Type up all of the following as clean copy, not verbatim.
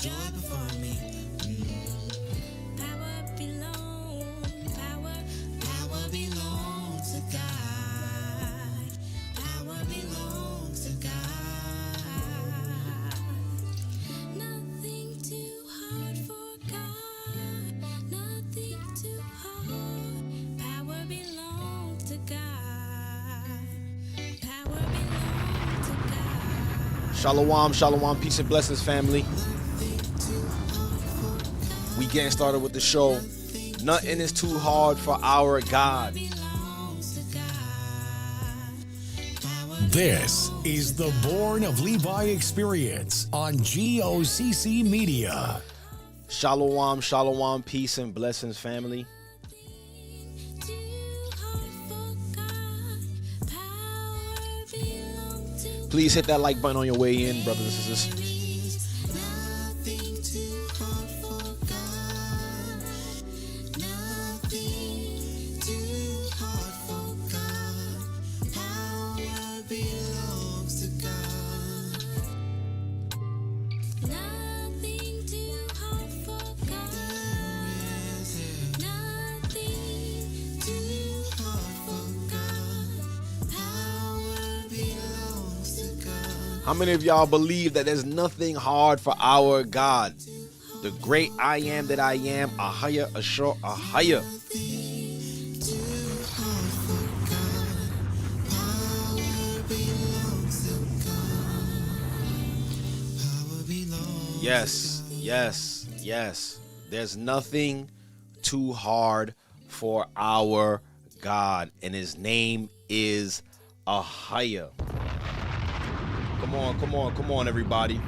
joy before me. Power belongs to God. Power belongs to God. Nothing too hard for God. Nothing too hard. Power belongs to God. Power belongs to God. Shalom, shalom, peace and blessings, family. We getting started with the show. Nothing is too hard for our God. This is the Born of Levi experience on G.O.C.C. Media. Shalom, shalom, peace and blessings, family. Please hit that like button on your way in, brothers and sisters. How many of y'all believe that there's nothing hard for our God? The great I am that I am, Ahaya, Ashur, Ahaya. Yes, yes, yes. There's nothing too hard for our God, and his name is Ahaya. Come on, everybody.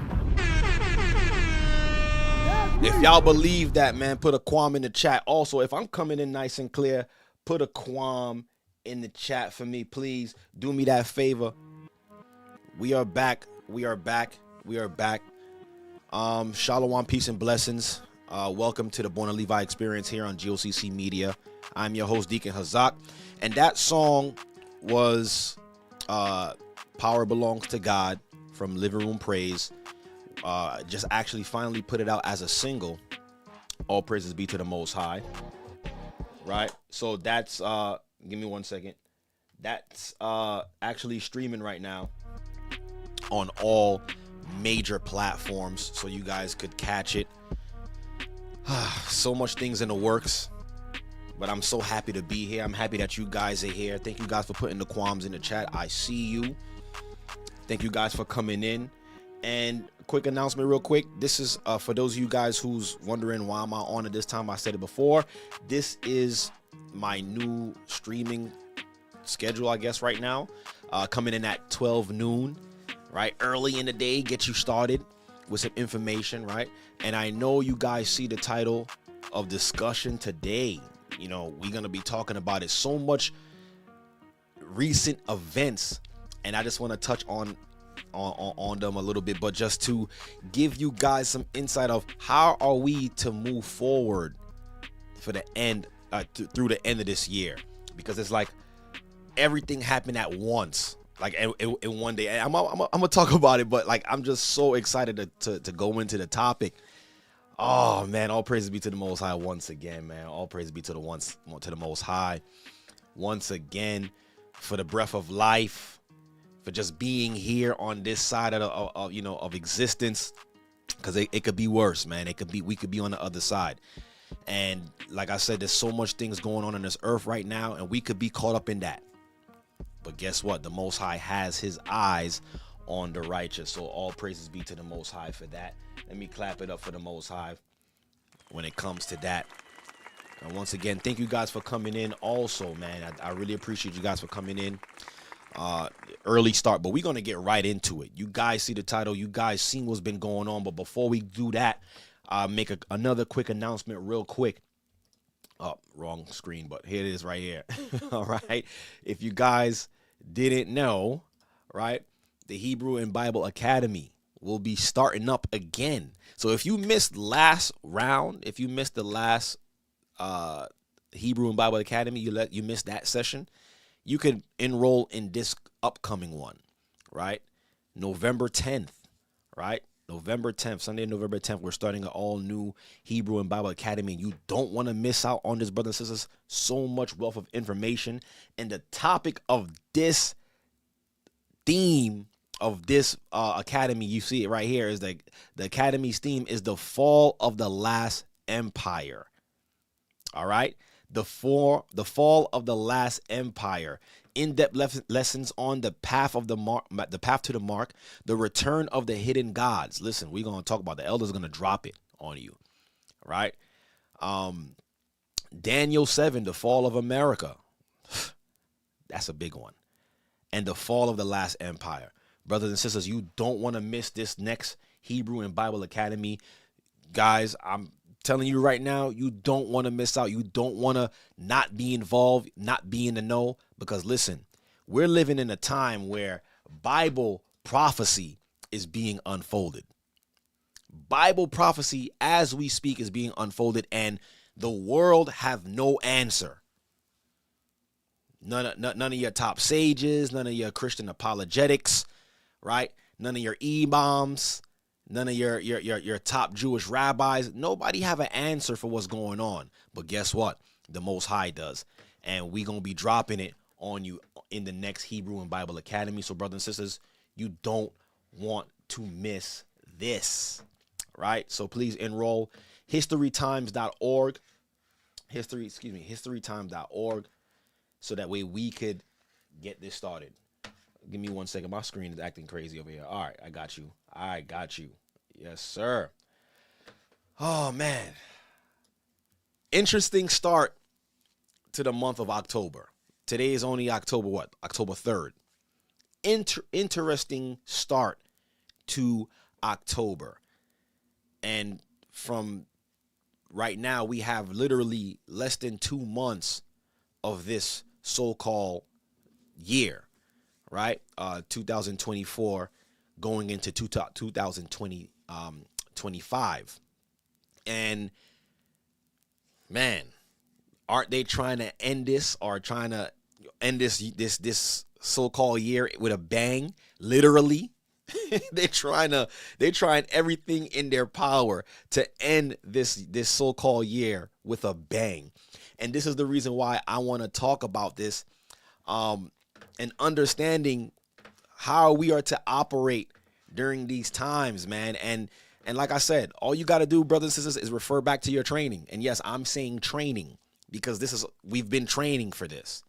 If y'all believe that, man, put a quam in the chat. Also, if I'm coming in nice and clear, put a quam in the chat for me, please. Do me that favor. We are back. Shalom, peace and blessings. Welcome to the Born of Levi experience here on G.O.C.C. Media. I'm your host, Deacon Hazak. And that song was Power Belongs to God from Living Room Praise. Just actually finally put it out as a single. All praises be to the Most High. Right? So that's, give me 1 second. That's actually streaming right now on all major platforms, so you guys could catch it. So much things in the works, but I'm so happy to be here. I'm happy that you guys are here. Thank you guys for putting the qualms in the chat. I see you. Thank you guys for coming in. And quick announcement real quick. This is for those of you guys who's wondering why am I on at this time. I said it before. This is my new streaming schedule, I guess, right now. Coming in at 12 noon, right? Early in the day, get you started with some information, right? And I know you guys see the title of discussion today. You know, we're going to be talking about it. So much recent events, and I just want to touch on them a little bit, but just to give you guys some insight of how are we to move forward for the end, through the end of this year, because it's like everything happened at once, like in one day. I'm gonna talk about it, but like I'm just so excited to go into the topic. Oh man, all praise be to the Most High once again, man. All praise be to the Most High once again for the breath of life, for just being here on this side of existence, because it could be worse, man. We could be on the other side. And like I said, there's so much things going on this earth right now, and we could be caught up in that. But guess what? The Most High has his eyes on the righteous. So all praises be to the Most High for that. Let me clap it up for the Most High when it comes to that. And once again, thank you guys for coming in also, man. I really appreciate you guys for coming in. Early start, but we're going to get right into it. You guys see the title. You guys seen what's been going on. But before we do that, make another quick announcement real quick. Oh, wrong screen, but here it is right here. All right. If you guys didn't know, right, the Hebrew and Bible Academy will be starting up again. So if you missed last round, if you missed the last Hebrew and Bible Academy, you missed that session, you could enroll in this upcoming one, right? November 10th, right? November 10th, Sunday, November 10th, we're starting an all new Hebrew and Bible Academy. You don't want to miss out on this, brothers and sisters. So much wealth of information. And the topic of this theme of this academy, you see it right here, is the academy's theme is the fall of the last empire. All right, the fall of the last empire. In-depth lessons on the path of the mark, the path to the mark, the return of the hidden gods. Listen, we're gonna talk about, the elders gonna drop it on you. All right, Daniel 7, the fall of America. That's a big one. And the fall of the last empire. Brothers and sisters, you don't want to miss this next Hebrew and Bible Academy. Guys, I'm telling you right now, you don't want to miss out. You don't want to not be involved, not be in the know. Because listen, we're living in a time where Bible prophecy is being unfolded. Bible prophecy as we speak is being unfolded, and the world have no answer. None of your top sages, none of your Christian apologetics, right? None of your imams, none of your top Jewish rabbis. Nobody have an answer for what's going on. But guess what? The Most High does. And we're going to be dropping it on you in the next Hebrew and Bible Academy. So, brothers and sisters, you don't want to miss this, right? So please enroll. historytimes.org. historytimes.org. So that way we could get this started. Give me 1 second. My screen is acting crazy over here. All right, I got you. Yes, sir. Oh, man. Interesting start to the month of October. Today is only October what? October 3rd. Interesting start to October. And from right now, we have literally less than 2 months of this so-called year, right? 2024 going into 2025. And man, aren't they trying to end this, or trying to end this so-called year with a bang? Literally. They're trying everything in their power to end this so-called year with a bang. And this is the reason why I want to talk about this, and understanding how we are to operate during these times, man. And like I said, all you got to do, brothers and sisters, is refer back to your training. And yes, I'm saying training because we've been training for this.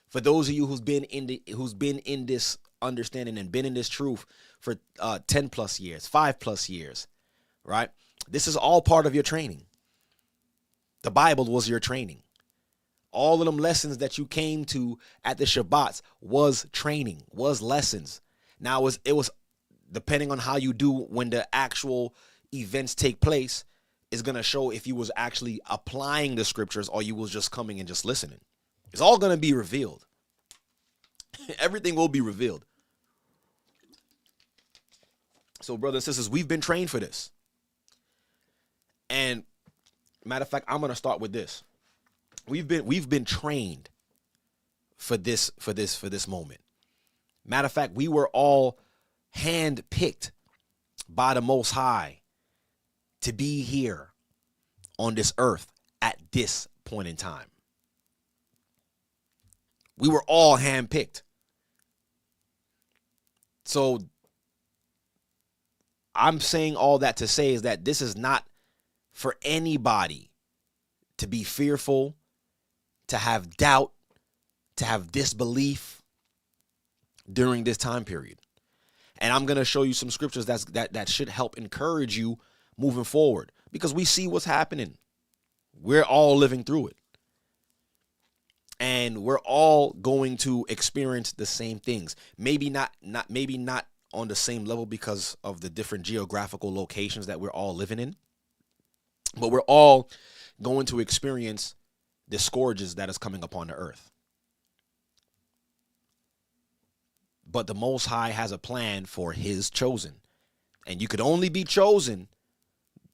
For those of you who's been in this understanding and been in this truth for 10 plus years, 5 plus years, right? This is all part of your training. The Bible was your training. All of them lessons that you came to at the Shabbats was training, was lessons. Now it was depending on how you do when the actual events take place, is going to show if you was actually applying the scriptures or you was just coming and just listening. It's all going to be revealed. Everything will be revealed. So, brothers and sisters, we've been trained for this. And matter of fact, I'm going to start with this. We've been trained for this moment. Matter of fact, we were all handpicked by the Most High to be here on this earth at this point in time. We were all handpicked. So I'm saying all that to say is that this is not for anybody to be fearful, to have doubt, to have disbelief during this time period. And I'm going to show you some scriptures that should help encourage you moving forward, because we see what's happening. We're all living through it. And we're all going to experience the same things. Maybe not on the same level because of the different geographical locations that we're all living in. But we're all going to experience the scourges that is coming upon the earth. But the Most High has a plan for his chosen. And you could only be chosen.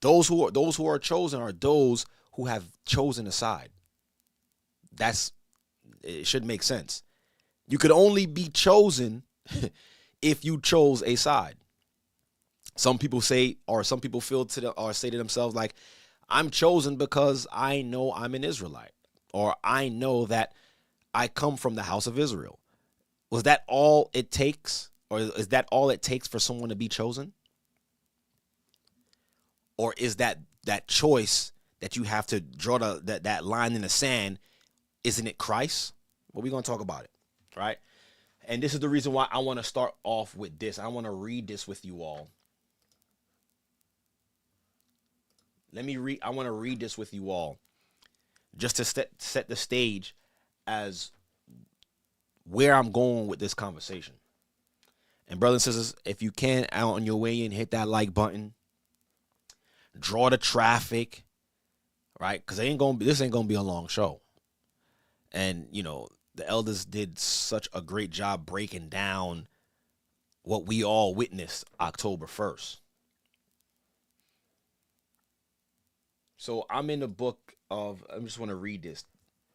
Those who are chosen are those who have chosen a side. It should make sense. You could only be chosen if you chose a side. Some people say, or some people feel or say to themselves, like, I'm chosen because I know I'm an Israelite, or I know that I come from the house of Israel. Was that all it takes? Or is that all it takes for someone to be chosen? Or is that choice that you have to draw that line in the sand, isn't it Christ? Well, we're going to talk about it, right? And this is the reason why I want to start off with this. I want to read this with you all. I want to read this with you all just to set the stage as where I'm going with this conversation. And brothers and sisters, if you can, out on your way in, hit that like button. Draw the traffic, right? Because this ain't gonna be a long show. And the elders did such a great job breaking down what we all witnessed October 1st. So I'm in the book of, I just want to read this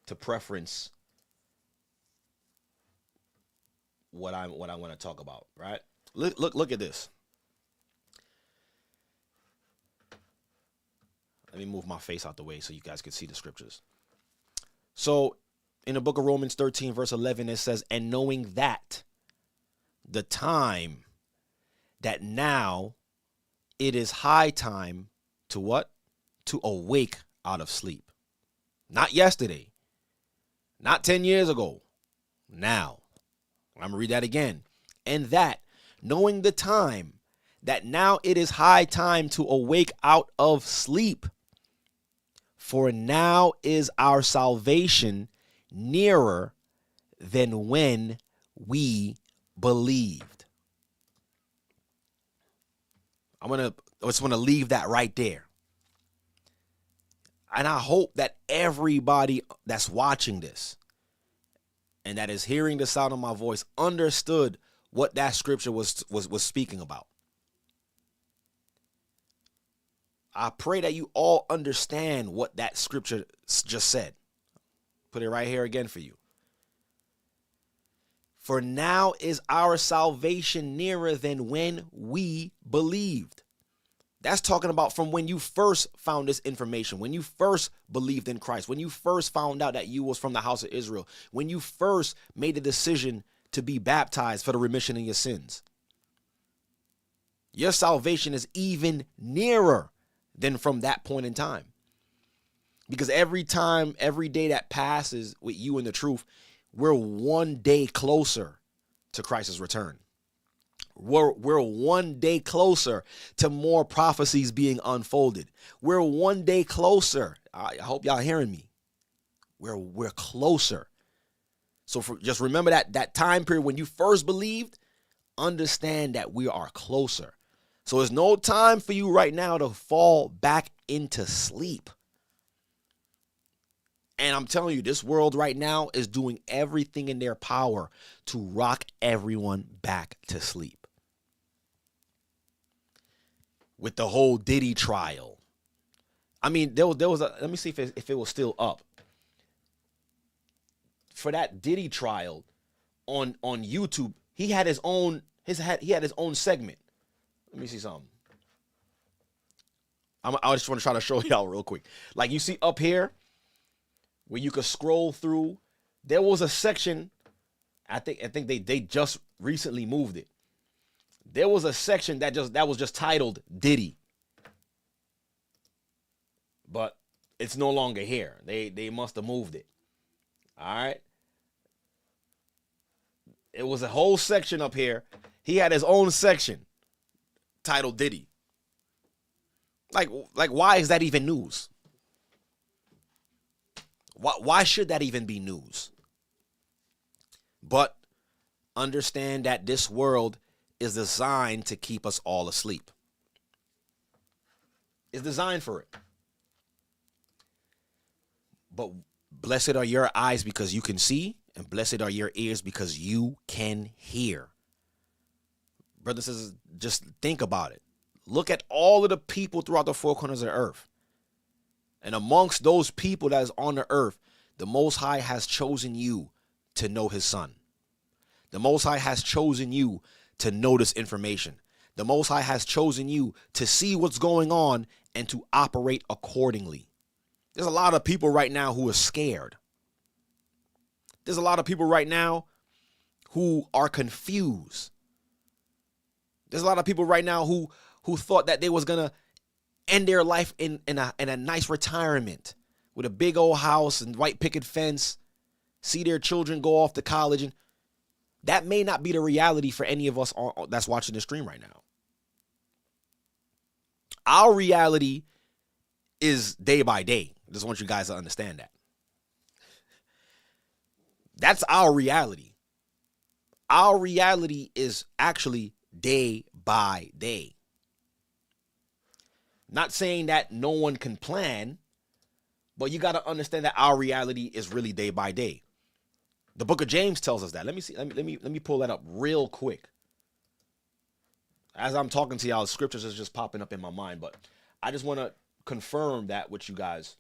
to preference what I want to talk about, right? Look at this. Let me move my face out the way so you guys can see the scriptures. So in the book of Romans 13, verse 11, it says, and knowing that the time that now it is high time to what? To awake out of sleep. Not yesterday. Not 10 years ago. Now. I'm going to read that again. And that, knowing the time, that now it is high time to awake out of sleep. For now is our salvation nearer than when we believed. I just want to leave that right there. And I hope that everybody that's watching this and that is hearing the sound of my voice understood what that scripture was speaking about. I pray that you all understand what that scripture just said. Put it right here again for you. For now is our salvation nearer than when we believed. That's talking about from when you first found this information, when you first believed in Christ, when you first found out that you was from the house of Israel, when you first made the decision to be baptized for the remission of your sins. Your salvation is even nearer than from that point in time. Because every day that passes with you in the truth, we're one day closer to Christ's return. We're one day closer to more prophecies being unfolded. We're one day closer. I hope y'all hearing me. We're closer. So just remember that time period when you first believed, understand that we are closer. So there's no time for you right now to fall back into sleep. And I'm telling you, this world right now is doing everything in their power to rock everyone back to sleep. With the whole Diddy trial. I mean, there was a, let me see if it was still up. For that Diddy trial on YouTube, he had his own segment. Let me see something. I just want to try to show y'all real quick. Like you see up here, where you could scroll through, there was a section. I think they just recently moved it. There was a section that was just titled Diddy, but it's no longer here. They must have moved it. All right. It was a whole section up here. He had his own section titled Diddy. Like why is that even news? Why should that even be news? But understand that this world is designed to keep us all asleep. It's designed for it. But blessed are your eyes because you can see, and blessed are your ears because you can hear. Brothers and sisters, just think about it. Look at all of the people throughout the four corners of the earth. And amongst those people that is on the earth, the Most High has chosen you to know his son. The Most High has chosen you to know this information. The Most High has chosen you to see what's going on and to operate accordingly. There's a lot of people right now who are scared. There's a lot of people right now who are confused. There's a lot of people right now who thought that they was gonna end their life in a nice retirement with a big old house and white picket fence, see their children go off to college, and that may not be the reality for any of us that's watching the stream right now. Our reality is day by day. I just want you guys to understand that. That's our reality. Our reality is actually day by day. Not saying that no one can plan, but you got to understand that our reality is really day by day. The book of James tells us that. Let me see. Let me pull that up real quick. As I'm talking to y'all, scriptures is just popping up in my mind, but I just want to confirm that with you guys.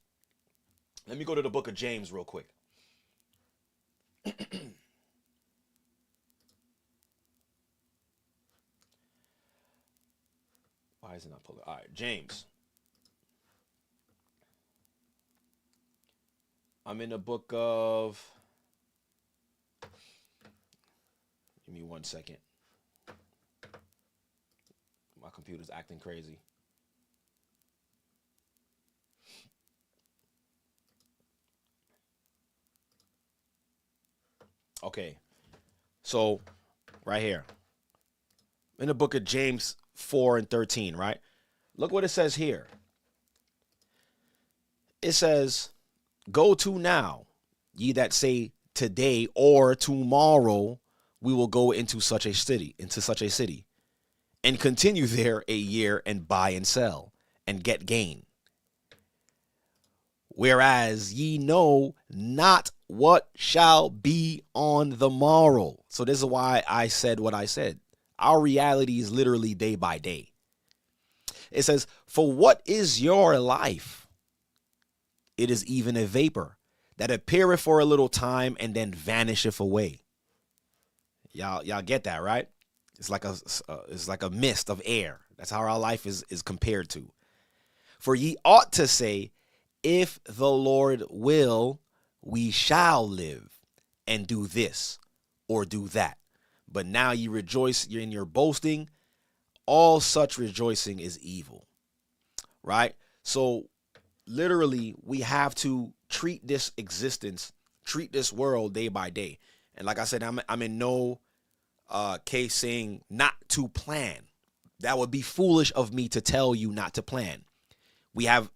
Let me go to the book of James real quick. Why is it not pulling? All right, James. I'm in the book of... Give me 1 second. My computer's acting crazy. Okay. So, right here. In the book of James 4 and 13, right? Look what it says here. It says, "Go to now, ye that say today or tomorrow we will go into such a city, and continue there a year and buy and sell and get gain. Whereas ye know not what shall be on the morrow." So this is why I said what I said. Our reality is literally day by day. It says, "For what is your life? It is even a vapor that appeareth for a little time and then vanisheth away." Y'all get that, right? It's like a mist of air. That's how our life is compared to. "For ye ought to say, if the Lord will, we shall live and do this or do that. But now ye rejoice in your boasting. All such rejoicing is evil." Right? So literally, we have to treat this existence, treat this world day by day. And like I said, I'm in no case saying not to plan. That would be foolish of me to tell you not to plan. We have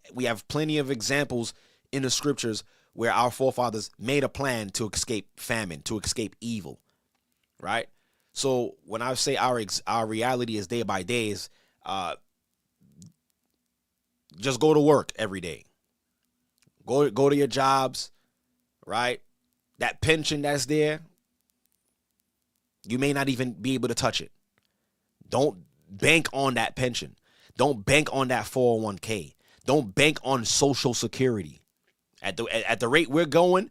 plenty of examples in the scriptures where our forefathers made a plan to escape famine, to escape evil, right? So when I say our reality is day by day, is just go to work every day. Go to your jobs, right? That pension that's there, you may not even be able to touch it. Don't bank on that pension. Don't bank on that 401k. Don't bank on Social Security. At the rate we're going,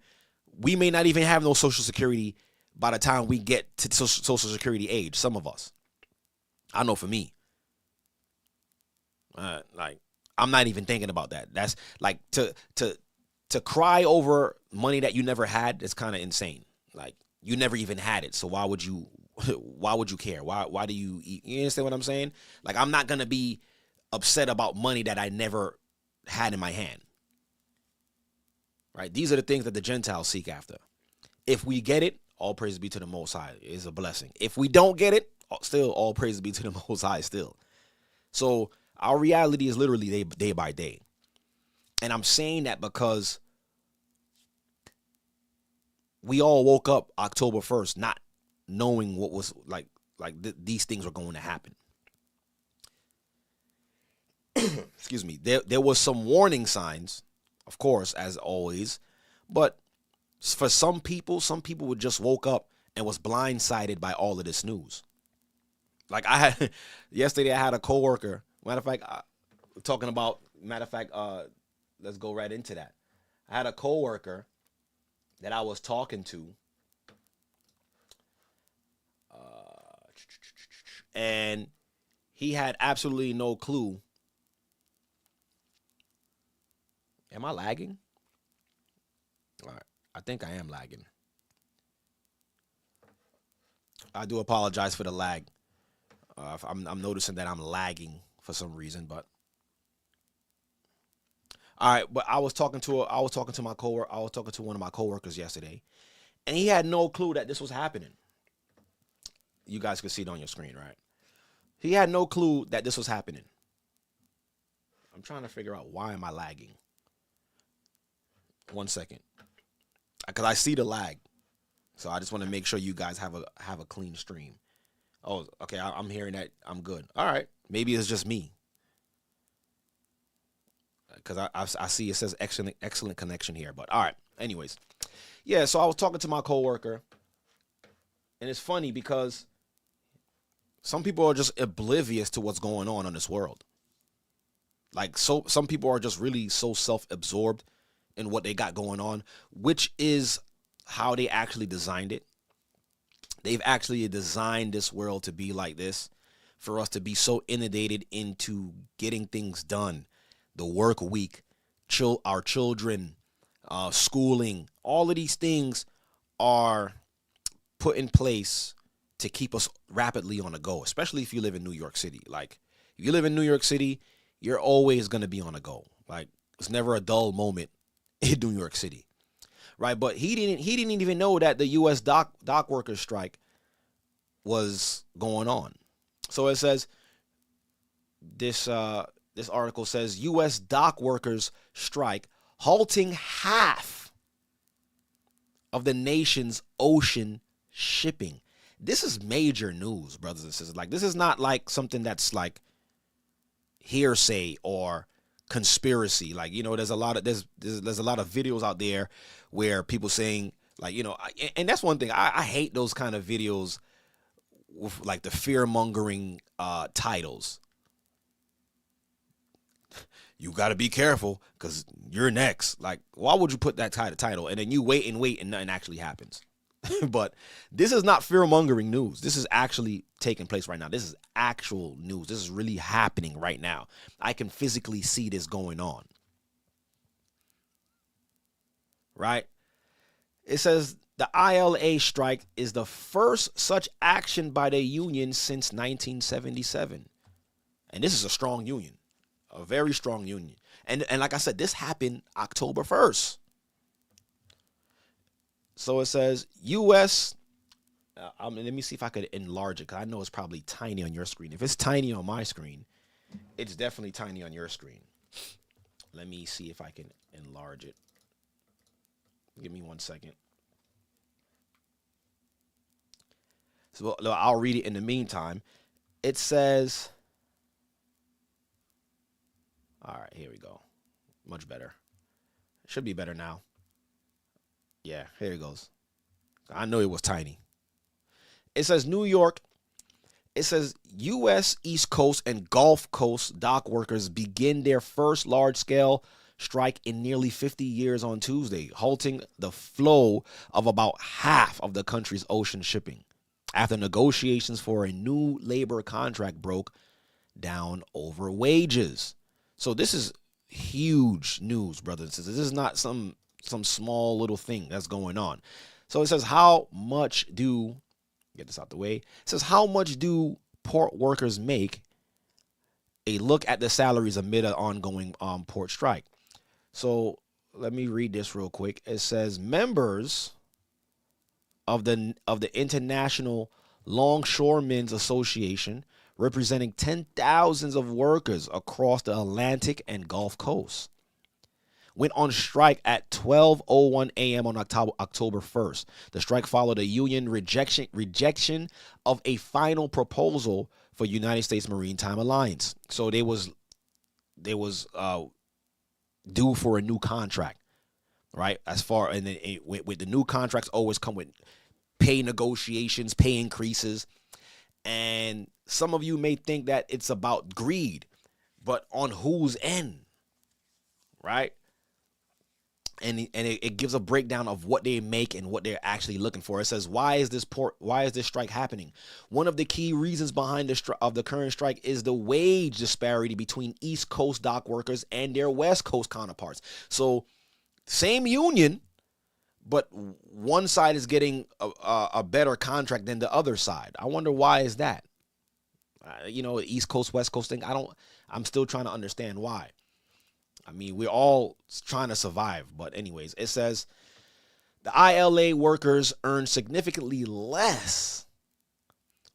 we may not even have no Social Security by the time we get to Social Security age. Some of us. I know for me. Like, I'm not even thinking about that. That's like to cry over money that you never had. It's kind of insane. Like, you never even had it, so why would you care? Why do you eat? You understand what I'm saying? Like, I'm not gonna be upset about money that I never had in my hand. Right? These are the things that the Gentiles seek after. If we get it, all praise be to the Most High. It is a blessing. If we don't get it, still all praise be to the Most High still. So our reality is literally day by day. And I'm saying that because we all woke up October 1st not knowing what was these things were going to happen. Excuse me. There was some warning signs, of course, as always, but for some people would just woke up and was blindsided by all of this news. Like yesterday I had a coworker. Matter of fact, let's go right into that. I had a coworker that I was talking to, and he had absolutely no clue. Am I lagging? All right. I think I am lagging. I do apologize for the lag. I'm noticing that I'm lagging for some reason, but all right. But I was talking to my coworker. I was talking to one of my coworkers yesterday, and he had no clue that this was happening. You guys can see it on your screen, right? He had no clue that this was happening. I'm trying to figure out why am I lagging. 1 second, because I see the lag, so I just want to make sure you guys have a clean stream. Oh, okay. I'm hearing that. I'm good. All right. Maybe it's just me, because I see it says excellent connection here. But all right. Anyways, yeah. So I was talking to my coworker, and it's funny because some people are just oblivious to what's going on in this world. Like, so some people are just really so self-absorbed in what they got going on, which is how they actually designed it. They've actually designed this world to be like this, for us to be so inundated into getting things done, the work week, our children, schooling. All of these things are put in place to keep us rapidly on the go, especially if you live in New York City. Like, if you live in New York City, you're always going to be on the go. Like, it's never a dull moment in New York City, right? But he didn't even know that the U.S. dock workers strike was going on. So it says, this article says, U.S. dock workers strike, halting half of the nation's ocean shipping. This is major news, brothers and sisters. Like, this is not like something that's like hearsay or conspiracy. Like, you know, there's a lot of videos out there where people saying, like, you know, and that's one thing. I hate those kind of videos with like the fear mongering titles. You got to be careful because you're next. Like, why would you put that title and then you wait and nothing actually happens? But this is not fear-mongering news. This is actually taking place right now. This is actual news. This is really happening right now. I can physically see this going on. Right? It says the ILA strike is the first such action by the union since 1977. And this is a strong union, a very strong union. And like I said, this happened October 1st. So it says U.S. Let me see if I could enlarge it, because I know it's probably tiny on your screen. If it's tiny on my screen, it's definitely tiny on your screen. Let me see if I can enlarge it. Give me 1 second. So I'll read it in the meantime. It says, all right, here we go. Much better. Should be better now. Yeah, here it goes. I know it was tiny. It says New York. It says U.S. East Coast and Gulf Coast dock workers begin their first large-scale strike in nearly 50 years on Tuesday, halting the flow of about half of the country's ocean shipping after negotiations for a new labor contract broke down over wages. So this is huge news, brothers and sisters. This is not some small little thing that's going on. So it says, get this out the way. It says, how much do port workers make? A look at the salaries amid an ongoing port strike. So let me read this real quick. It says members of the International Longshoremen's Association, representing 10,000s of workers across the Atlantic and Gulf Coast, went on strike at 12:01 a.m. on October 1st. The strike followed a union rejection of a final proposal for United States Maritime Alliance. So they was due for a new contract, right? With the new contracts always come with pay negotiations, pay increases, and some of you may think that it's about greed, but on whose end, right? and it gives a breakdown of what they make and what they're actually looking for. It says, why is this strike happening? One of the key reasons behind the current strike is the wage disparity between East Coast dock workers and their West Coast counterparts. So same union, but one side is getting a better contract than the other side. I wonder why is that? East Coast, West Coast thing. I'm still trying to understand why. I mean, we're all trying to survive. But anyways, it says the ILA workers earn significantly less.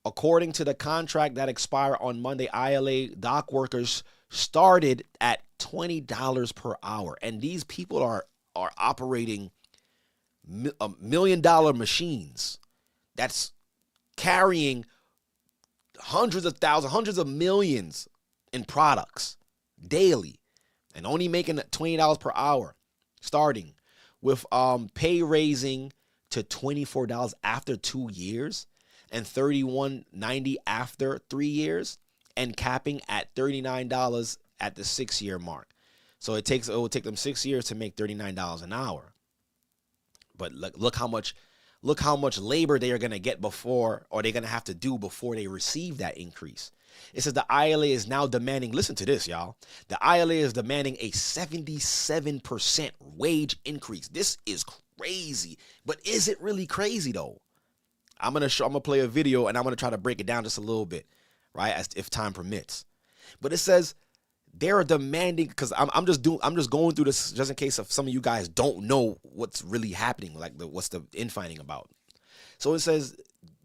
According to the contract that expired on Monday, ILA dock workers started at $20 per hour. And these people are operating $1 million machines that's carrying hundreds of thousands, hundreds of millions in products daily, and only making $20 per hour, starting with pay raising to $24 after 2 years and $31.90 after 3 years, and capping at $39 at the 6-year mark. So it will take them 6 years to make $39 an hour. But look how much labor they are going to get before, or they're going to have to do before they receive that increase. It says the ILA is now demanding, listen to this, y'all. The ILA is demanding a 77% wage increase. This is crazy. But is it really crazy though? I'm going to play a video and I'm going to try to break it down just a little bit, right? If time permits. But it says they're demanding, because I'm just going through this just in case if some of you guys don't know what's really happening, like what's the infighting about. So it says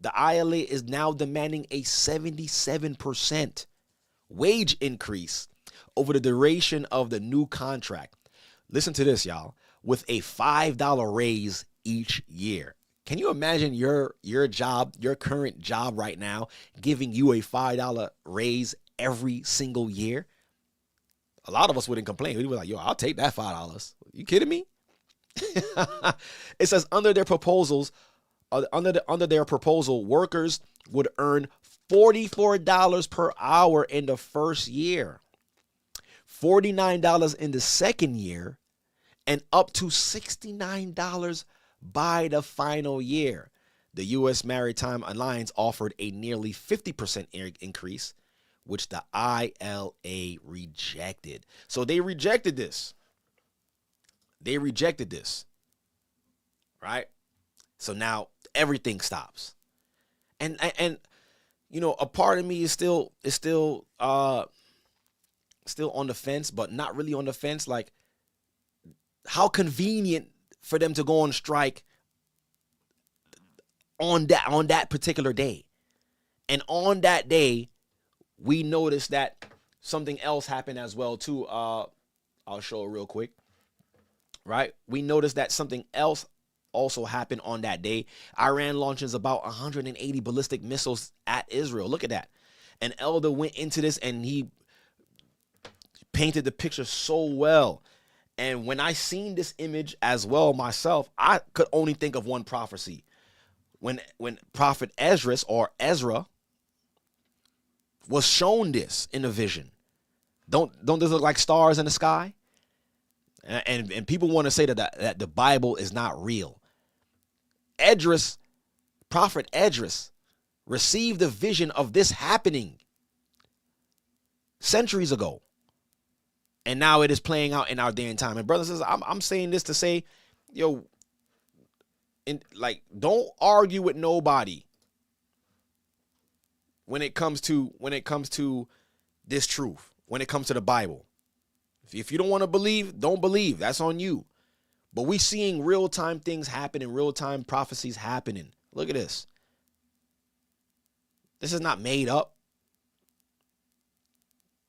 the ILA is now demanding a 77% wage increase over the duration of the new contract. Listen to this, y'all, with a $5 raise each year. Can you imagine your job, your current job right now, giving you a $5 raise every single year? A lot of us wouldn't complain. We'd be like, yo, I'll take that $5. You kidding me? It says under their proposal, workers would earn $44 per hour in the first year, $49 in the second year, and up to $69 by the final year. The U.S. Maritime Alliance offered a nearly 50% increase, which the ILA rejected. So they rejected this. Right? So now everything stops. And a part of me is still on the fence, but not really on the fence. Like, how convenient for them to go on strike on that particular day. And on that day, we noticed that something else happened as well too. I'll show it real quick. Right? We noticed that something else also happened on that day. Iran launches about 180 ballistic missiles at Israel. Look at that. An elder went into this and he painted the picture so well. And when I seen this image as well myself, I could only think of one prophecy. When Prophet Ezra was shown this in a vision. Don't this look like stars in the sky? And people want to say that the Bible is not real. Prophet Esdras received the vision of this happening centuries ago. And now it is playing out in our day and time. And brothers and sisters, I'm saying this to say, don't argue with nobody when it comes to this truth, when it comes to the Bible. If you don't want to believe, don't believe. That's on you. But we seeing real-time things happening, real-time prophecies happening. Look at this. This is not made up.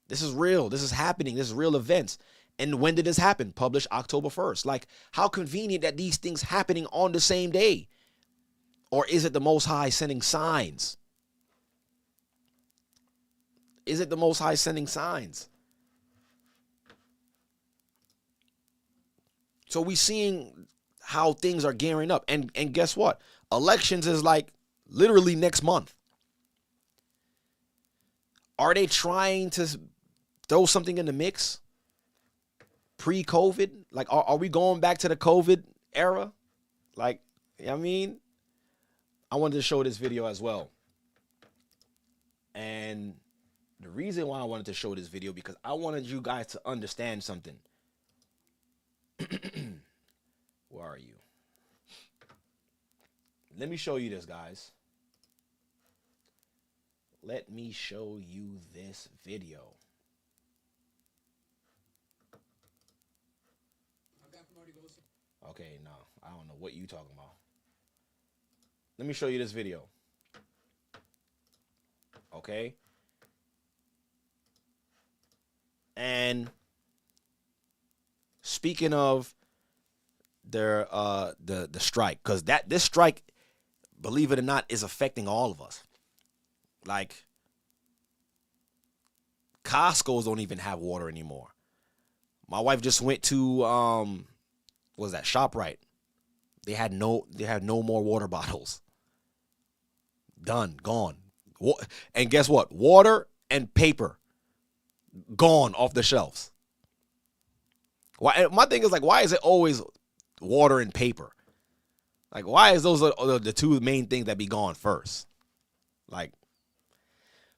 This is real. This is happening. This is real events. And when did this happen? Published October 1st. Like, how convenient that these things happening on the same day. Or is it the Most High sending signs? Is it the Most High sending signs? So we seeing how things are gearing up. And guess what? Elections is like literally next month. Are they trying to throw something in the mix? pre-COVID? Like, are we going back to the COVID era? Like, I mean, I wanted to show this video as well. And the reason why I wanted to show this video, because I wanted you guys to understand something. Where are you? Let me show you this, guys. Let me show you this video. Okay, no, I don't know what you talking about. Let me show you this video. Okay. And speaking of their the strike, because this strike, believe it or not, is affecting all of us. Like, Costco's don't even have water anymore. My wife just went to what was that, ShopRite. They had no more water bottles. Done, gone. And guess what? Water and paper gone off the shelves. Why? My thing is, like, why is it always water and paper? Like, why is those the two main things that be gone first? Like,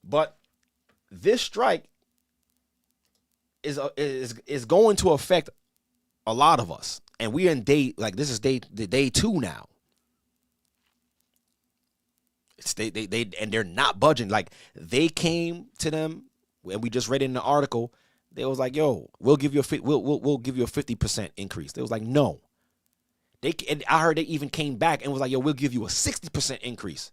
but this strike is going to affect a lot of us, and we're in this is day 2 now. It's they and they're not budging. Like, they came to them, and we just read it in the article. They was like, "Yo, we'll give you we'll give you a 50% increase." They was like, "No." And I heard they even came back and was like, "Yo, we'll give you a 60% increase."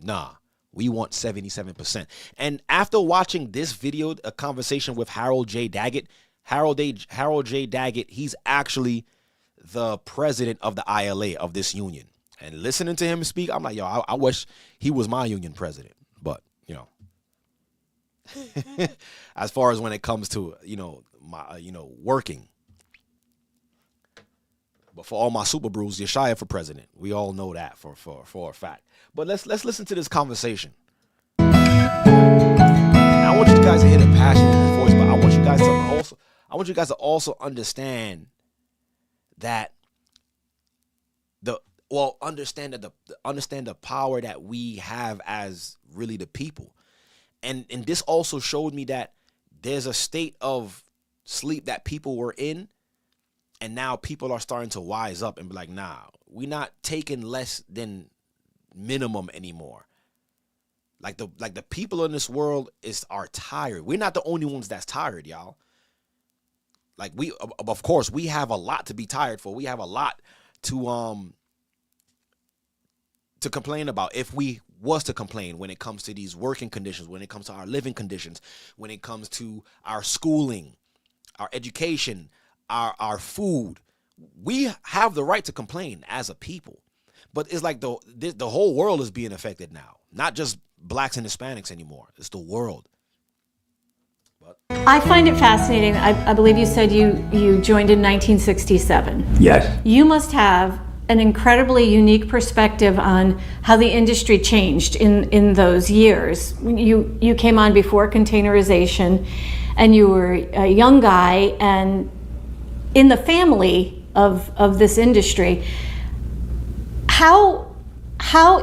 Nah, we want 77%. And after watching this video, a conversation with Harold J. Daggett, he's actually the president of the ILA of this union. And listening to him speak, I'm like, yo, I wish he was my union president. But, you know, as far as when it comes to, working. But for all my super brews, Yeshaya for president. We all know that for a fact. But let's listen to this conversation. I want you guys to hear the passion in his voice, but I want you guys to also understand that understand the power that we have as really the people. And this also showed me that there's a state of sleep that people were in, and now people are starting to wise up and be like, nah, we're not taking less than minimum anymore. Like the people in this world are tired. We're not the only ones that's tired, y'all. Like, of course, we have a lot to be tired for. We have a lot to complain about, if we was to complain, when it comes to these working conditions, when it comes to our living conditions, when it comes to our schooling, our education, our food. We have the right to complain as a people. But it's like the whole world is being affected now. Not just blacks and Hispanics anymore. It's the world. I find it fascinating. I believe you said you joined in 1967. Yes. You must have an incredibly unique perspective on how the industry changed in those years. You came on before containerization, and you were a young guy and in the family of this industry. How,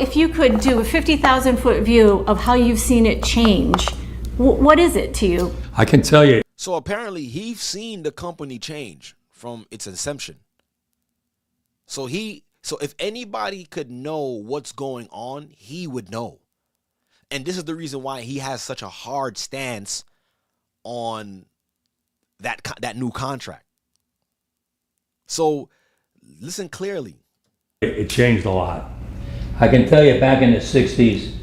if you could do a 50,000-foot view of how you've seen it change, what is it to you? I can tell you. So apparently he's seen the company change from its inception. So if anybody could know what's going on, he would know. And this is the reason why he has such a hard stance on that new contract. So listen clearly. It changed a lot. I can tell you, back in the 60s,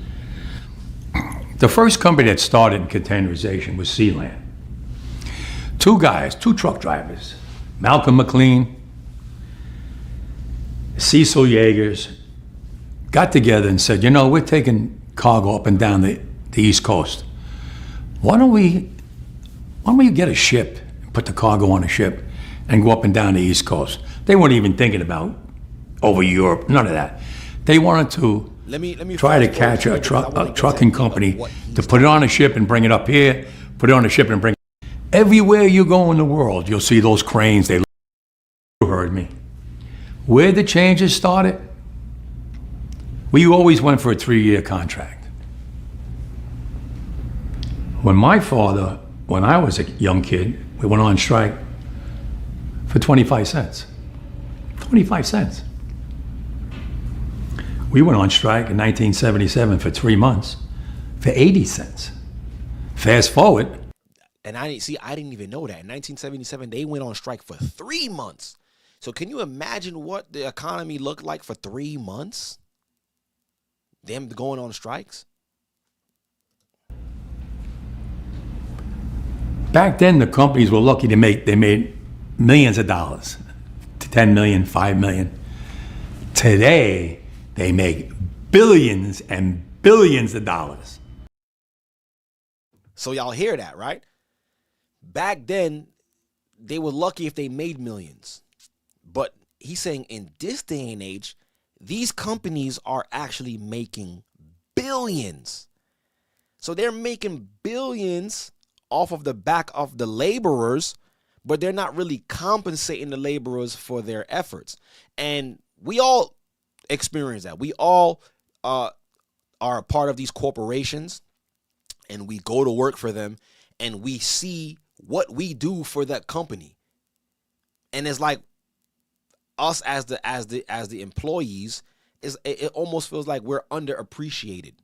the first company that started in containerization was Sealand. Two truck drivers, Malcolm McLean, Cecil Yeagers, got together and said, we're taking cargo up and down the East Coast. Why don't we get a ship, put the cargo on a ship, and go up and down the East Coast? They weren't even thinking about over Europe, none of that. They wanted to try to catch a trucking company to put it on a ship and bring it up here, put it on a ship and bring it. Everywhere you go in the world, you'll see those cranes. You heard me. Where the changes started, we always went for a 3-year contract. When my father, when I was a young kid, we went on strike for 25 cents. 25 cents. We went on strike in 1977 for 3 months for 80 cents. Fast forward. And I didn't even know that. In 1977, they went on strike for 3 months. So can you imagine what the economy looked like for 3 months? Them going on strikes? Back then, the companies were lucky they made millions of dollars, to 10 million, 5 million. Today, they make billions and billions of dollars. So y'all hear that, right? Back then, they were lucky if they made millions. But he's saying in this day and age, these companies are actually making billions. So they're making billions off of the back of the laborers, but they're not really compensating the laborers for their efforts. And we all experience that. We all are a part of these corporations, and we go to work for them, and we see what we do for that company. And it's like us as the employees, it almost feels like we're underappreciated.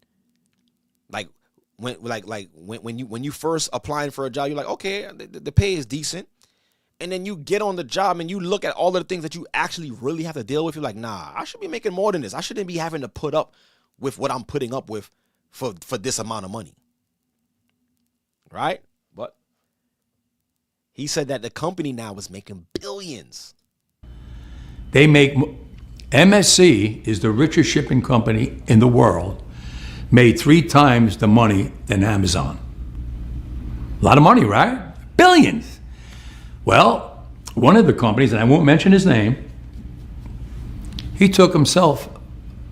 Like when you first applying for a job, you're like, okay, the pay is decent. And then you get on the job and you look at all of the things that you actually really have to deal with. You're like, nah, I should be making more than this. I shouldn't be having to put up with what I'm putting up with for this amount of money. Right? But he said that the company now is making billions. They make, MSC is the richest shipping company in the world, made 3 times the money than Amazon. A lot of money, right? Billions. Well, one of the companies, and I won't mention his name, he took himself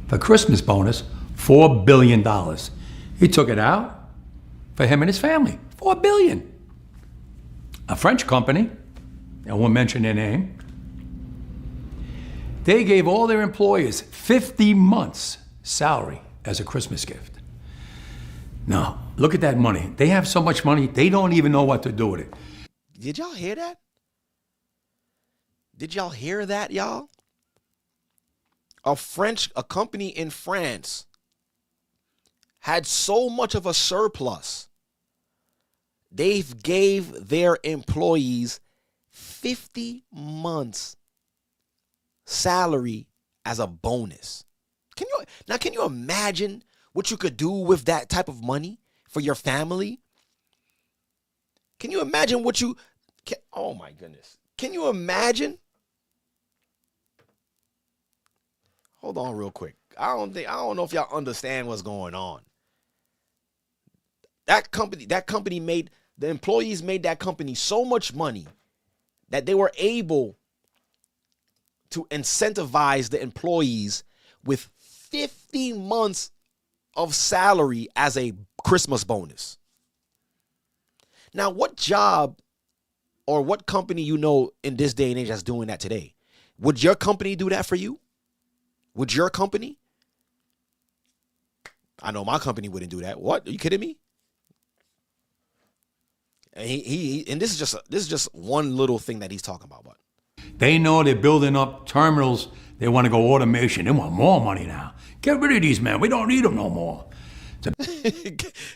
for Christmas bonus, $4 billion. He took it out for him and his family, $4 billion. A French company, I won't mention their name, they gave all their employees 50 months salary as a Christmas gift. Now, look at that money. They have so much money, they don't even know what to do with it. Did y'all hear that? Did y'all hear that, y'all? A company in France had so much of a surplus, they gave their employees 50 months salary as a bonus. Can you imagine what you could do with that type of money for your family? Can you imagine oh my goodness. Can you imagine? Hold on real quick. I don't know if y'all understand what's going on. That company made, the employees made that company so much money that they were able to incentivize the employees with 50 months of salary as a Christmas bonus. Now, what job or what company you know in this day and age that's doing that today? Would your company do that for you? Would your company? I know my company wouldn't do that. What? Are you kidding me? And this is just one little thing that he's talking about. But They know they're building up terminals. They want to go automation. They want more money now. Get rid of these men. We don't need them no more.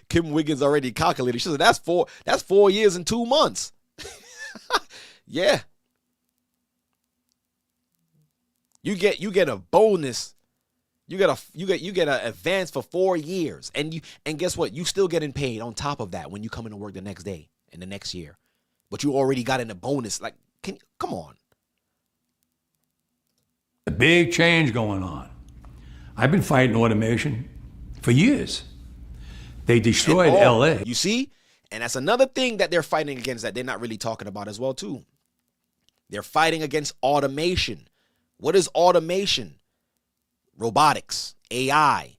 Kim Wiggins already calculated. She said that's 4 years and 2 months. Yeah. You get a bonus. You get an advance for 4 years, and guess what? You still getting paid on top of that when you come into work the next day and the next year, but you already got in a bonus. Like, come on. A big change going on. I've been fighting automation for years. They destroyed LA. You see? And that's another thing that they're fighting against that they're not really talking about as well, too. They're fighting against automation. What is automation? Robotics, AI.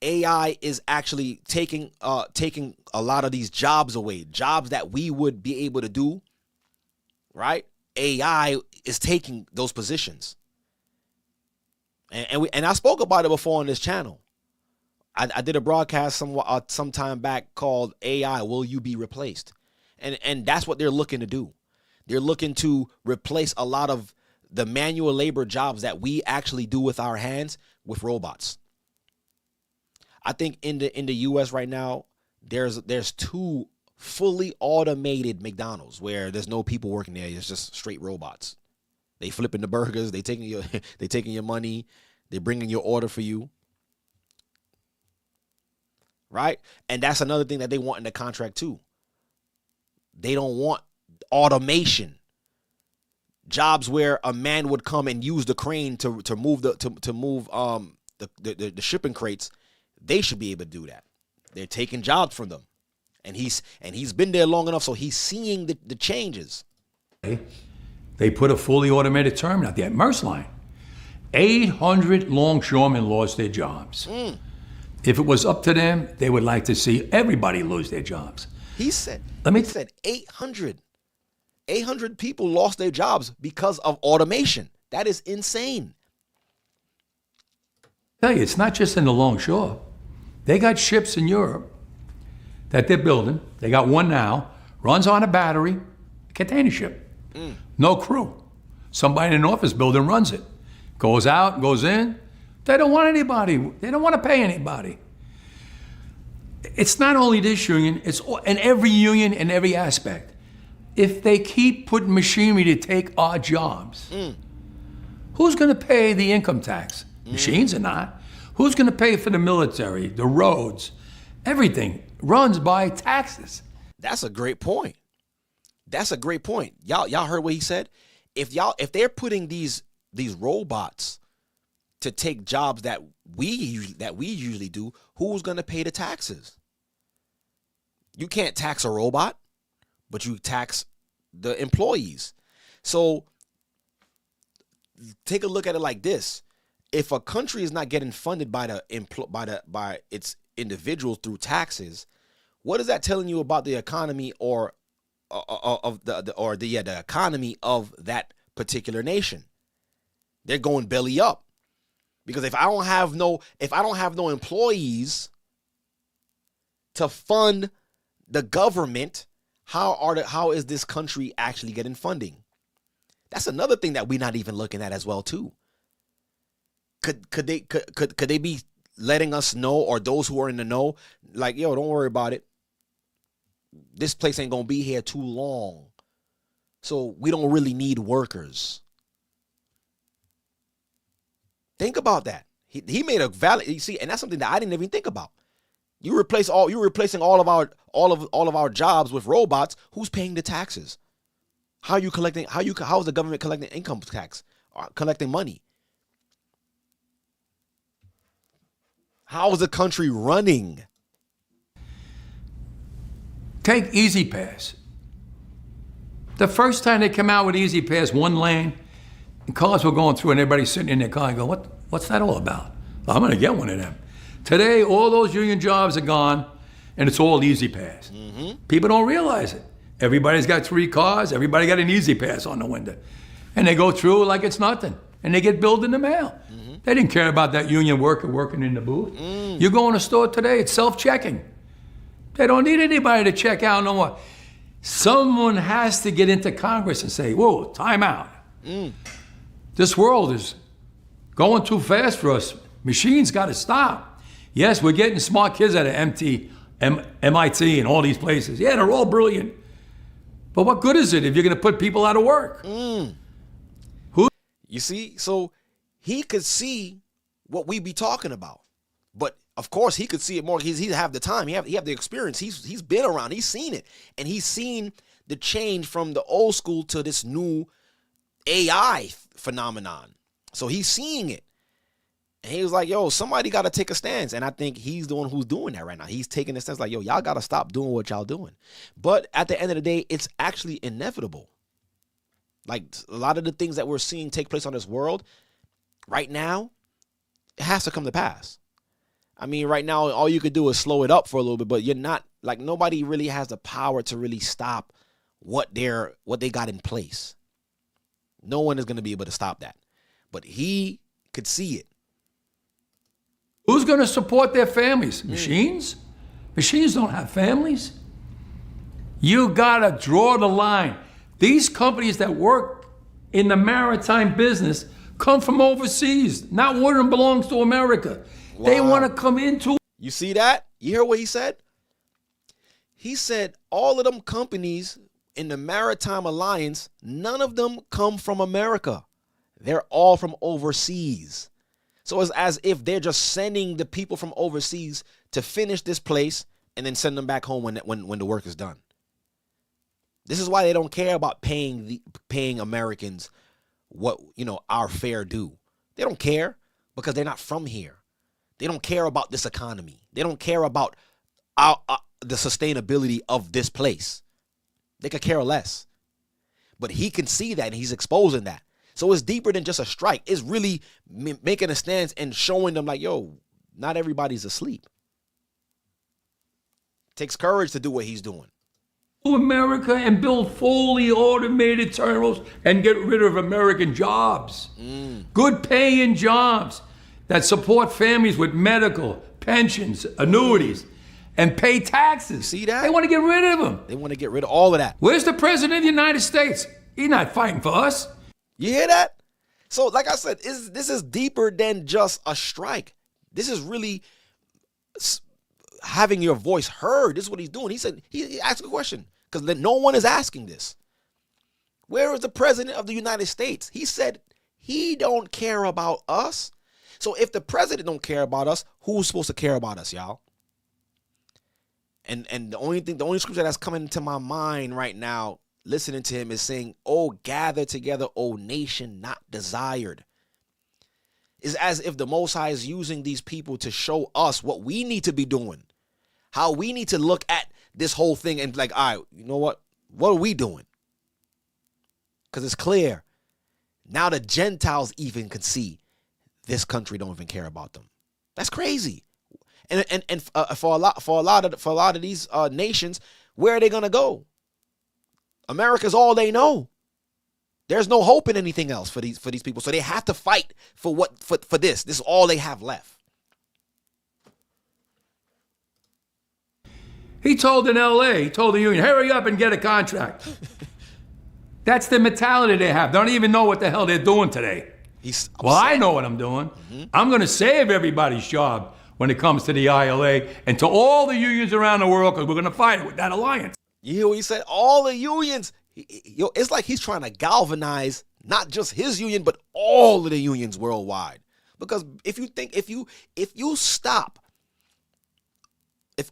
AI is actually taking a lot of these jobs away, jobs that we would be able to do, right? AI is taking those positions. And I spoke about it before on this channel. I did a broadcast some time back called AI, Will You Be Replaced? And that's what they're looking to do. They're looking to replace a lot of the manual labor jobs that we actually do with our hands with robots. I think in the US right now, there's 2 fully automated McDonald's where there's no people working there. It's just straight robots. They flipping the burgers, they taking your money, they're bringing your order for you. Right? And that's another thing that they want in the contract too. They don't want automation. Jobs where a man would come and use the crane to move the shipping crates, they should be able to do that. They're taking jobs from them. And he's been there long enough, so he's seeing the changes. They put a fully automated terminal out there at Maersk Line. 800 longshoremen lost their jobs. If it was up to them, they would like to see everybody lose their jobs. He said 800 people lost their jobs because of automation. That is insane. I tell you, it's not just in the longshore. They got ships in Europe that they're building. They got one now, runs on a battery, a container ship. No crew. Somebody in an office building runs it. Goes out, goes in. They don't want anybody. They don't want to pay anybody. It's not only this union, it's in every union in every aspect. If they keep putting machinery to take our jobs, who's going to pay the income tax? Machines are not. Who's going to pay for the military, the roads? Everything runs by taxes. That's a great point. That's a great point. Y'all heard what he said? If they're putting these robots to take jobs that we usually do, who's going to pay the taxes? You can't tax a robot, but you tax the employees. So take a look at it like this. If a country is not getting funded by its individuals through taxes, what is that telling you about the economy or the economy of that particular nation? They're going belly up. Because if I don't have no employees to fund the government, how is this country actually getting funding? That's another thing that we're not even looking at as well too. Could they be letting us know, or those who are in the know, like, yo, don't worry about it. This place ain't gonna be here too long, so we don't really need workers. Think about that. He made a valid, you see, and that's something that I didn't even think about. You're replacing all of our jobs with robots. Who's paying the taxes? How is the government collecting income tax? Collecting money? How is the country running? Take Easy Pass. The first time they come out with Easy Pass, one lane, and cars were going through and everybody's sitting in their car and go, what's that all about? I'm going to get one of them. Today, all those union jobs are gone, and it's all Easy Pass. People don't realize it. Everybody's got 3 cars. Everybody got an Easy Pass on the window. And they go through like it's nothing. And they get billed in the mail. They didn't care about that union worker working in the booth. You go in a store today, it's self-checking. They don't need anybody to check out no more. Someone has to get into Congress and say, whoa, time out. This world is going too fast for us. Machines got to stop. Yes, we're getting smart kids out of MIT and all these places. Yeah, they're all brilliant. But what good is it if you're going to put people out of work? You see, so he could see what we be talking about. But of course, he could see it more. He have the time. He have the experience. He's been around. He's seen it. And he's seen the change from the old school to this new AI phenomenon. So he's seeing it. And he was like, yo, somebody got to take a stance. And I think he's the one who's doing that right now. He's taking a stance like, yo, y'all got to stop doing what y'all doing. But at the end of the day, it's actually inevitable. Like a lot of the things that we're seeing take place on this world right now, it has to come to pass. I mean, right now, all you could do is slow it up for a little bit, but you're not, like, nobody really has the power to really stop what they got in place. No one is going to be able to stop that. But he could see it. Who's going to support their families? Machines? Machines don't have families. You got to draw the line. These companies that work in the maritime business come from overseas. Not one of them belongs to America. Wow. They want to come into. You see that? You hear what he said? He said all of them companies in the Maritime Alliance, none of them come from America. They're all from overseas. So it's as if they're just sending the people from overseas to finish this place and then send them back home when the work is done. This is why they don't care about paying Americans what, our fair due. They don't care because they're not from here. They don't care about this economy. They don't care about the sustainability of this place. They could care less. But he can see that and he's exposing that. So it's deeper than just a strike. It's really making a stance and showing them like, yo, not everybody's asleep. It takes courage to do what he's doing. America and build fully automated terminals and get rid of American jobs. Good paying jobs that support families with medical, pensions, annuities, and pay taxes. See that? They want to get rid of them. They want to get rid of all of that. Where's the president of the United States? He's not fighting for us. You hear that? So like I said, this is deeper than just a strike. This is really having your voice heard. This is what he's doing. He said, he asked a question because no one is asking this. Where is the president of the United States? He said he don't care about us. So if the president don't care about us, who's supposed to care about us, y'all? And the only scripture that's coming to my mind right now, listening to him, is saying, "Oh, gather together, O nation not desired." It's as if the Most High is using these people to show us what we need to be doing, how we need to look at this whole thing and like, all right, you know what? What are we doing? Because it's clear now the Gentiles even can see this country don't even care about them. That's crazy. And for a lot of these nations, where are they gonna go? America's all they know. There's no hope in anything else for these people. So they have to fight for this. This is all they have left. He told in L.A., he told the union, hurry up and get a contract. That's the mentality they have. They don't even know what the hell they're doing today. Well, I know what I'm doing. I'm going to save everybody's job when it comes to the ILA and to all the unions around the world, because we're going to fight it with that alliance. You hear what he said? All the unions. It's like he's trying to galvanize not just his union, but all of the unions worldwide. Because if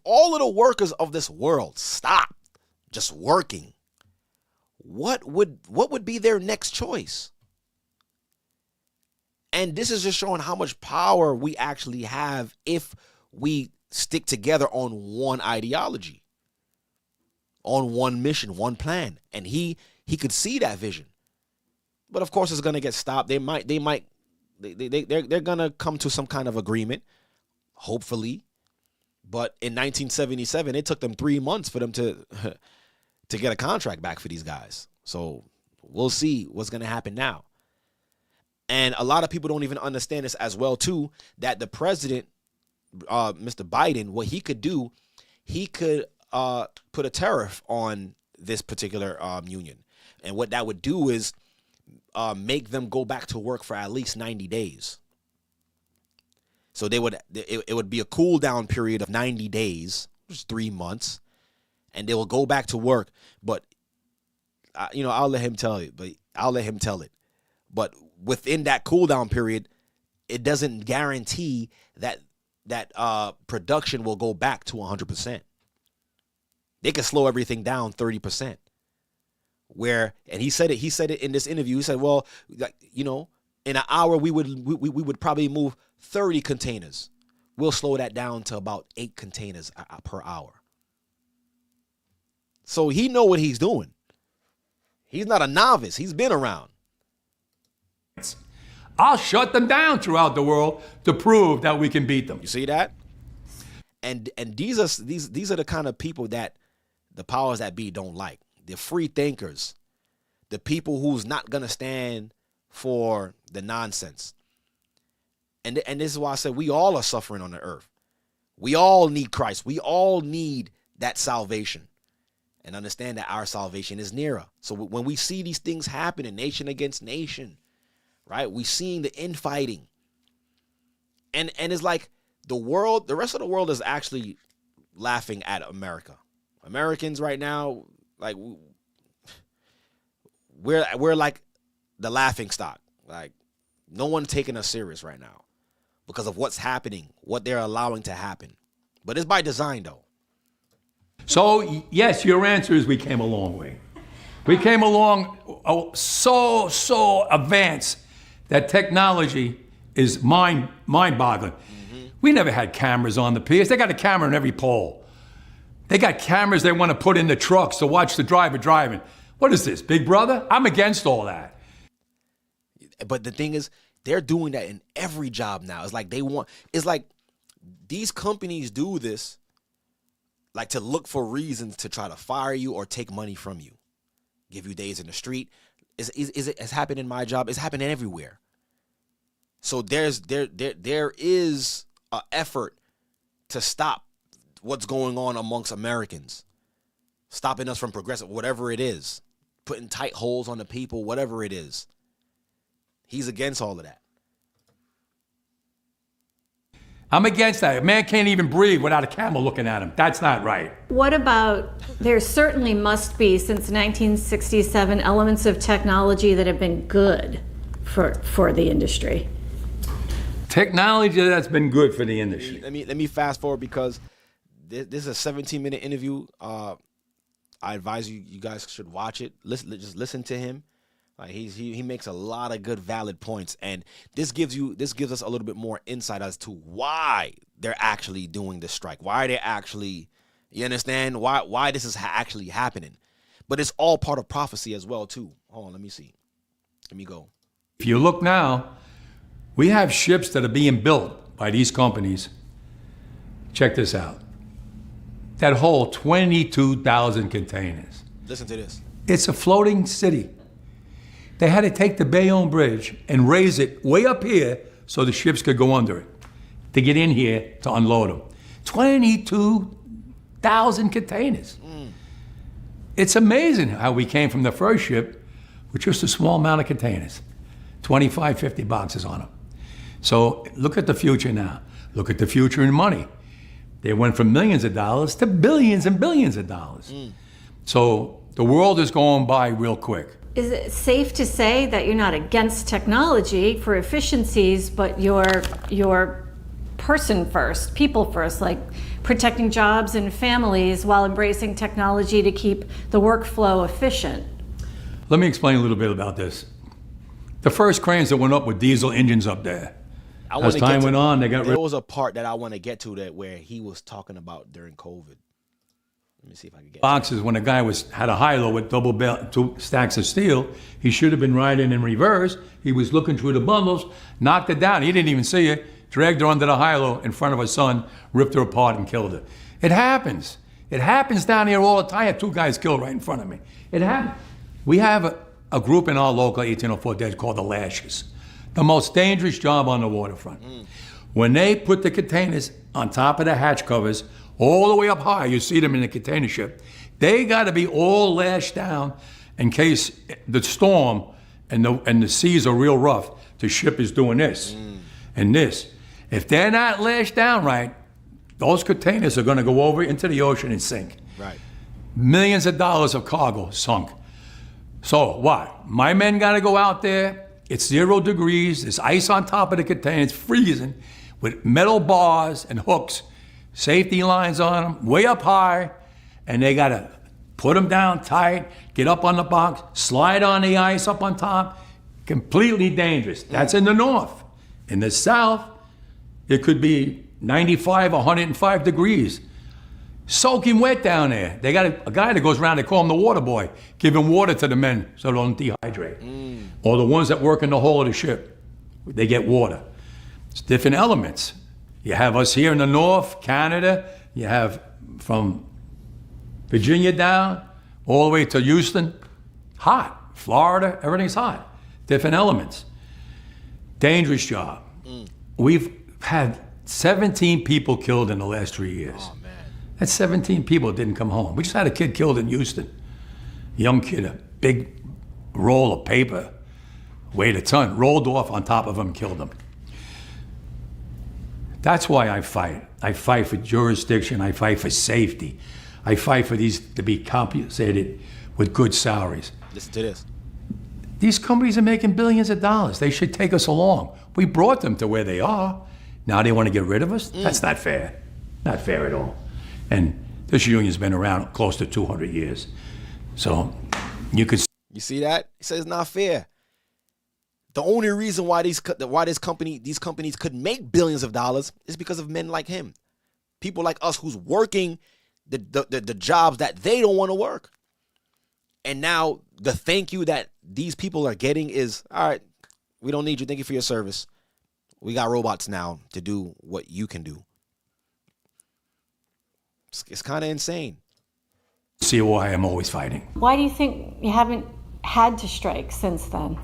all of the workers of this world stop just working, what would be their next choice? And this is just showing how much power we actually have if we stick together on one ideology, on one mission, one plan. And he could see that vision. But of course it's going to get stopped. They're going to come to some kind of agreement, hopefully. But in 1977, it took them 3 months for them to get a contract back for these guys. So we'll see what's going to happen now. And a lot of people don't even understand this as well, too, that the president, Mr. Biden, what he could do, he could put a tariff on this particular union. And what that would do is make them go back to work for at least 90 days. So it would be a cool down period of 90 days, just 3 months, and they will go back to work. But, I'll let him tell it, But within that cool down period, it doesn't guarantee that production will go back to 100%. They can slow everything down 30%. And he said it in this interview. He said, well, in an hour we would probably move 30 containers. We'll slow that down to about 8 containers per hour. So he know what he's doing. He's not a novice. He's been around. I'll shut them down throughout the world to prove that we can beat them. You see that? And these are the kind of people that the powers that be don't like. The free thinkers, the people who's not gonna stand for the nonsense. And this is why I said we all are suffering on the earth. We all need Christ. We all need that salvation, and understand that our salvation is nearer. So when we see these things happening, nation against nation, right? We seeing the infighting, and it's like the rest of the world is actually laughing at America. Americans right now, like we're like the laughing stock. Like no one taking us serious right now because of what's happening, what they're allowing to happen. But it's by design, though. So, yes, your answer is we came a long way. We came along so advanced that technology is mind-boggling. We never had cameras on the piers. They got a camera in every pole. They got cameras they want to put in the trucks to watch the driver driving. What is this, Big Brother? I'm against all that. But the thing is, they're doing that in every job now. It's like these companies do this like to look for reasons to try to fire you or take money from you, give you days in the street. It's happened in my job. It's happening everywhere. So there is an effort to stop what's going on amongst Americans, stopping us from progressing, whatever it is, putting tight holes on the people, whatever it is. He's against all of that. I'm against that. A man can't even breathe without a camera looking at him. That's not right. What about, there certainly must be, since 1967, elements of technology that have been good for the industry. Technology that's been good for the industry. Let me fast forward because this is a 17-minute interview. I advise you guys should watch it. Just listen to him. He makes a lot of good, valid points, and this gives us a little bit more insight as to why they're actually doing this strike. Why they're actually, you understand? Why this is actually happening. But it's all part of prophecy as well too. Hold on, let me see. Let me go. If you look now, we have ships that are being built by these companies. Check this out. That hold 22,000 containers. Listen to this. It's a floating city. They had to take the Bayonne Bridge and raise it way up here so the ships could go under it to get in here to unload them. 22,000 containers. It's amazing how we came from the first ship with just a small amount of containers, 25, 50 boxes on them. So look at the future now. Look at the future in money. They went from millions of dollars to billions and billions of dollars. So the world is going by real quick. Is it safe to say that you're not against technology for efficiencies, but you're person first, people first, like protecting jobs and families while embracing technology to keep the workflow efficient? Let me explain a little bit about this. The first cranes that went up with diesel engines up there. As time went on, they got rid. There was a part that I want to get to that where he was talking about during COVID. Let me see if I can get boxes. When a guy had a high-low with double bell, 2 stacks of steel, he should have been riding in reverse. He was looking through the bundles, knocked it down. He didn't even see it. Dragged her under the high-low in front of her son, ripped her apart and killed her. It happens. It happens down here all the time. I had 2 guys killed right in front of me. It happens. We have a group in our local 1804 dead called the Lashes. The most dangerous job on the waterfront. When they put the containers on top of the hatch covers, all the way up high, you see them in the container ship, they got to be all lashed down in case the storm and the seas are real rough. The ship is doing this and this. If they're not lashed down right, those containers are going to go over into the ocean and sink. Right. Millions of dollars of cargo sunk. So what? My men got to go out there. It's 0 degrees. There's ice on top of the container. It's freezing with metal bars and hooks, safety lines on them, way up high, and they got to put them down tight, get up on the box, slide on the ice up on top. Completely dangerous. That's in the north. In the south, it could be 95, 105 degrees. Soaking wet down there. They got a guy that goes around, they call him the water boy, giving water to the men so they don't dehydrate. Or the ones that work in the hull of the ship, they get water. It's different elements. You have us here in the north, Canada. You have from Virginia down all the way to Houston. Hot. Florida, everything's hot. Different elements. Dangerous job. We've had 17 people killed in the last 3 years. Oh, man. That's 17 people that didn't come home. We just had a kid killed in Houston. Young kid, a big roll of paper, weighed a ton, rolled off on top of him, killed him. That's why I fight. I fight for jurisdiction. I fight for safety. I fight for these to be compensated with good salaries. Listen to this. These companies are making billions of dollars. They should take us along. We brought them to where they are. Now they want to get rid of us? That's not fair. Not fair at all. And this union's been around close to 200 years. So you could... You see that? He says it's not fair. The only reason why these companies could make billions of dollars is because of men like him. People like us who's working the jobs that they don't want to work. And now the thank you that these people are getting is, all right, we don't need you. Thank you for your service. We got robots now to do what you can do. It's kind of insane. See why I'm always fighting. Why do you think you haven't had to strike since then?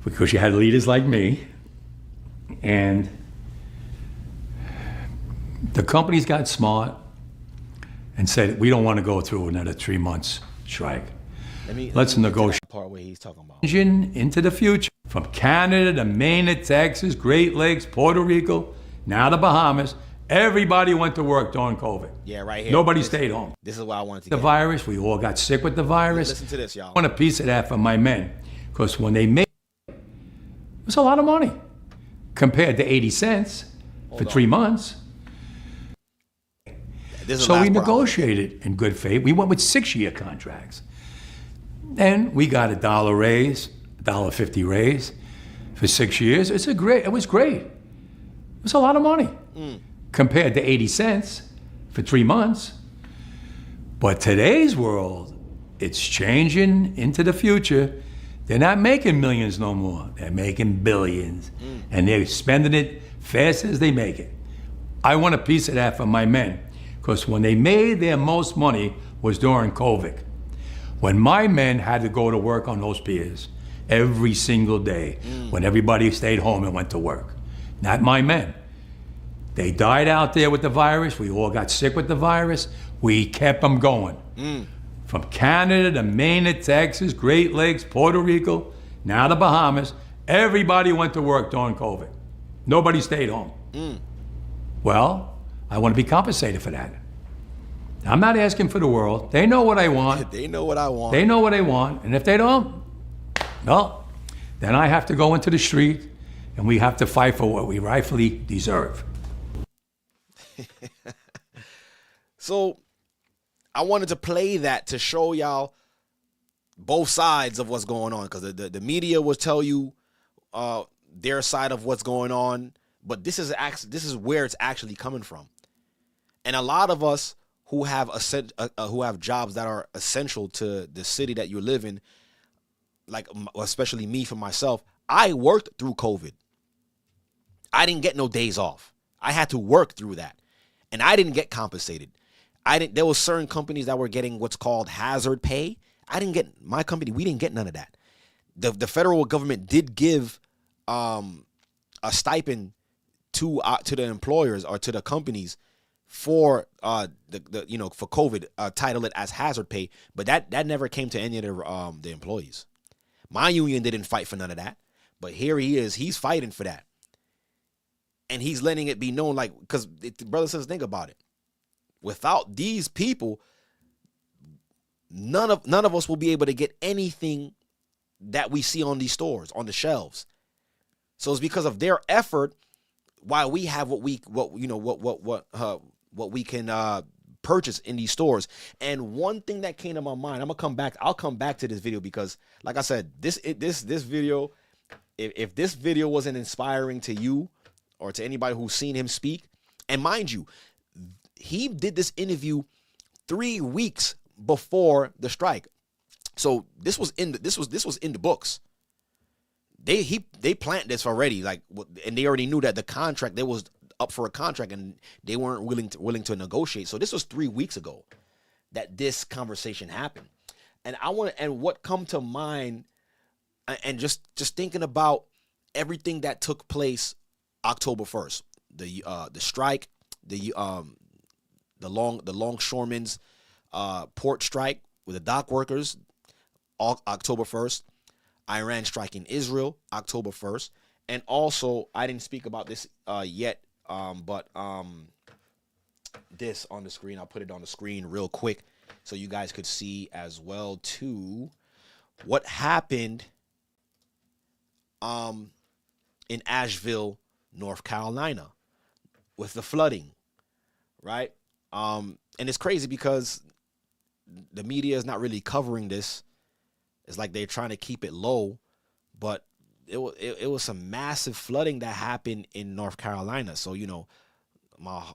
Because you had leaders like me, and the companies got smart and said, we don't want to go through another 3 months strike. Let's negotiate. Part where he's talking about Into the future, from Canada to Maine to Texas, Great Lakes, Puerto Rico, now the Bahamas, everybody went to work during COVID. Yeah, right here. Nobody stayed home. This is what I wanted to The get. virus, we all got sick with the virus. Listen to this, y'all. I want a piece of that for my men, because when they made it was a lot of money compared to 80 cents for 3 months. This is So the we last problem. negotiated in good faith. We went with 6-year contracts. And we got $1 raise, $1.50 raise for 6 years. It was great. It was a lot of money compared to 80 cents for 3 months. But today's world, it's changing into the future. They're not making millions no more. They're making billions. And they're spending it fast as they make it. I want a piece of that for my men, because when they made their most money was during COVID. When my men had to go to work on those piers every single day, when everybody stayed home and went to work. Not my men. They died out there with the virus. We all got sick with the virus. We kept them going. From Canada to Maine to Texas, Great Lakes, Puerto Rico, now the Bahamas, everybody went to work during COVID. Nobody stayed home. Well, I want to be compensated for that. I'm not asking for the world. They know what I want. They know what I want. They know what I want. And if they don't, well, then I have to go into the street and we have to fight for what we rightfully deserve. So I wanted to play that to show y'all both sides of what's going on, because the media will tell you their side of what's going on, but this is where it's actually coming from. And a lot of us who have jobs that are essential to the city that you live in, like especially me for myself, I worked through COVID. I didn't get no days off. I had to work through that, and I didn't get compensated. There was certain companies that were getting what's called hazard pay. My company, we didn't get none of that. The federal government did give a stipend to the employers or to the companies for for COVID, title it as hazard pay, but that never came to any of the employees. My union didn't fight for none of that, but here he is, he's fighting for that, and he's letting it be known, like, because brothers and sisters, think about it. Without these people, none of us will be able to get anything that we see on these stores, on the shelves. So it's because of their effort why we have what we can purchase in these stores. And one thing that came to my mind, I'll come back to this video, because like I said, this video, if this video wasn't inspiring to you or to anybody who's seen him speak, and mind you, he did this interview 3 weeks before the strike. So this was in the books. They planned this already, like, and they already knew that the contract, there was up for a contract and they weren't willing to negotiate. So this was 3 weeks ago that this conversation happened. And what come to mind, and just thinking about everything that took place October 1st, the strike, the longshoremen's port strike with the dock workers, October 1st, Iran striking Israel, October 1st, and also I didn't speak about this yet, but this on the screen, I'll put it on the screen real quick so you guys could see as well too what happened in Asheville, North Carolina with the flooding, right? And it's crazy because the media is not really covering this. It's like they're trying to keep it low, but it was some massive flooding that happened in North Carolina. So, my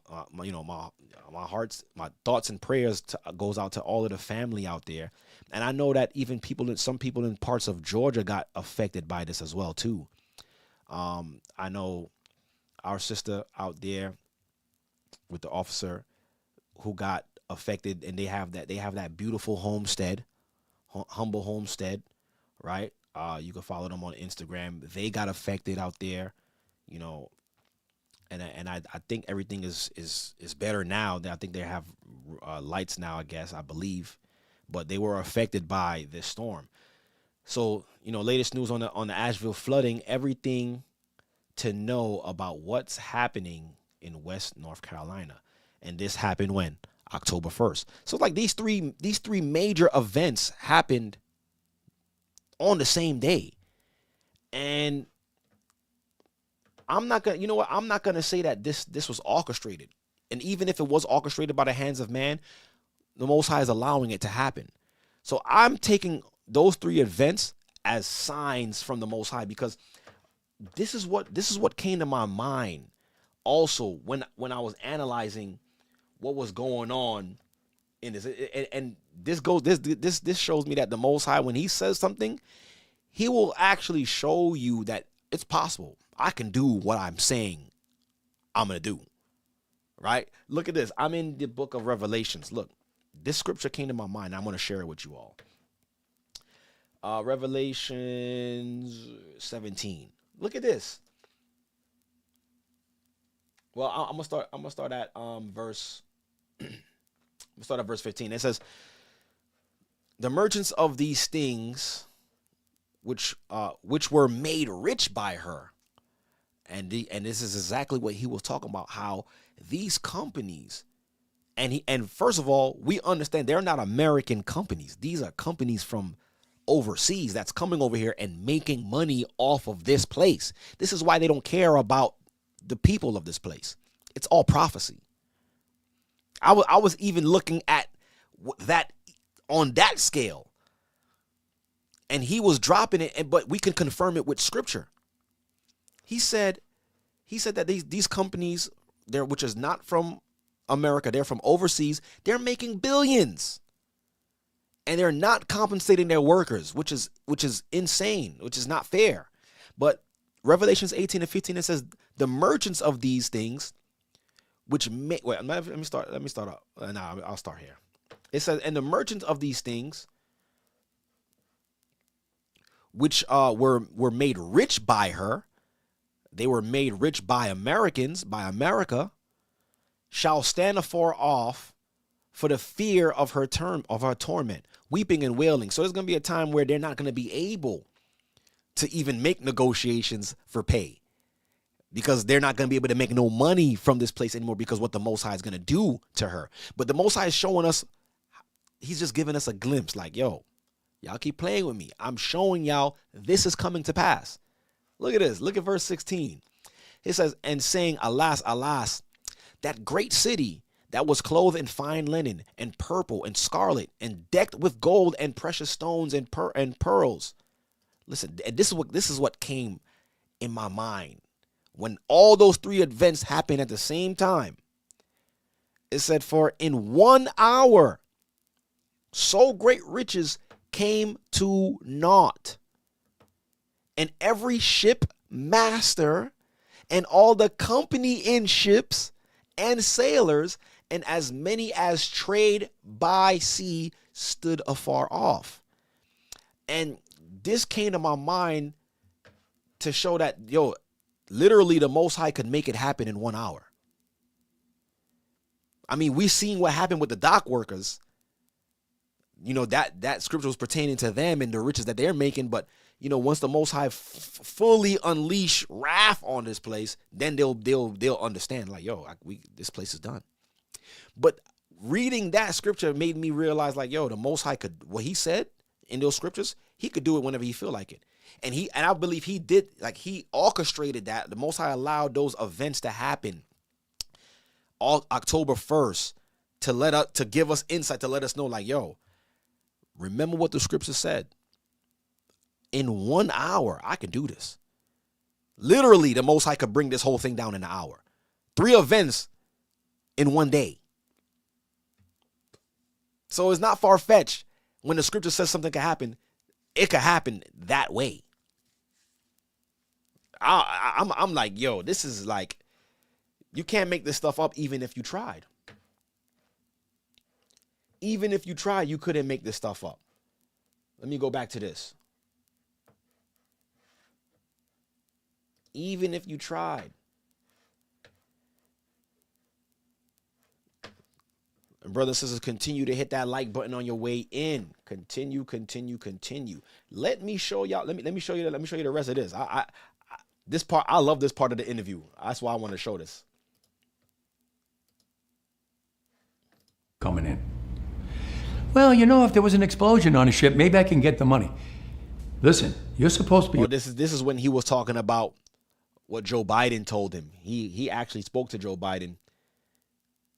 thoughts and prayers goes out to all of the family out there. And I know that even some people in parts of Georgia got affected by this as well too. I know our sister out there with the officer who got affected, and they have that beautiful homestead, humble homestead, right? You can follow them on Instagram. They got affected out there, and I think everything is better now. I think they have lights now, I believe, but they were affected by this storm. So, latest news on the Asheville flooding, everything to know about what's happening in West North Carolina. And this happened when? October 1st. So like these three major events happened on the same day. And I'm not gonna say that this was orchestrated. And even if it was orchestrated by the hands of man, the Most High is allowing it to happen. So I'm taking those three events as signs from the Most High, because this is what came to my mind also when I was analyzing what was going on in this. And this shows me that the Most High, when he says something, he will actually show you that it's possible. I can do what I'm saying I'm going to do. Right? Look at this. I'm in the book of Revelations. Look, this scripture came to my mind. I'm going to share it with you all. Revelations 17. Look at this. Well, I'm gonna start at verse. We'll start at verse 15. It says, "The merchants of these things, which were made rich by her," and this is exactly what he was talking about. How these companies, and first of all, we understand they're not American companies. These are companies from overseas that's coming over here and making money off of this place. This is why they don't care about the people of this place. It's all prophecy. I was even looking at that on that scale, and he was dropping it, but we can confirm it with scripture. He said that these companies there, which is not from America, they're from overseas, they're making billions. And they're not compensating their workers, which is insane, which is not fair. But Revelations 18 and 15, it says, "The merchants of these things, which let me start up. No, I'll start here. It says, "And the merchants of these things, which were made rich by her," they were made rich by Americans, by America, "shall stand afar off for the fear of her torment, weeping and wailing." So there's going to be a time where they're not going to be able to even make negotiations for pay, because they're not going to be able to make no money from this place anymore, because what the Most High is going to do to her. But the Most High is showing us, he's just giving us a glimpse like, yo, y'all keep playing with me. I'm showing y'all this is coming to pass. Look at this. Look at verse 16. It says, "And saying, Alas, alas, that great city that was clothed in fine linen and purple and scarlet and decked with gold and precious stones and pearls." Listen, and this is what came in my mind when all those three events happened at the same time. It said, "For in 1 hour, so great riches came to naught, and every ship master and all the company in ships and sailors, and as many as trade by sea stood afar off. And this came to my mind to show that, yo, literally the Most High could make it happen in 1 hour. I mean, we seen what happened with the dock workers. You know, that scripture was pertaining to them and the riches that they're making. But, you know, once the Most High fully unleash wrath on this place, then they'll understand, like, yo, this place is done. But reading that scripture made me realize, like, yo, the Most High could, what he said in those scriptures, he could do it whenever he feel like it. And I believe he did, like, he orchestrated that. The Most High allowed those events to happen all October 1st to give us insight, to let us know, like, yo, remember what the scripture said. In 1 hour, I can do this. Literally, the Most High could bring this whole thing down in an hour. 3 events in 1 day. So it's not far-fetched. When the scripture says something can happen, it could happen that way. I'm like, yo, this is like, you can't make this stuff up even if you tried. Even if you tried, you couldn't make this stuff up. Let me go back to this. Even if you tried. And brothers and sisters, continue to hit that like button on your way in. Continue. Let me show y'all. Let me show you. Let me show you the rest of this. This part, I love this part of the interview. That's why I want to show this. Coming in. Well, you know, if there was an explosion on a ship, maybe I can get the money. Listen, you're supposed to be. Well, this is when he was talking about what Joe Biden told him. He actually spoke to Joe Biden.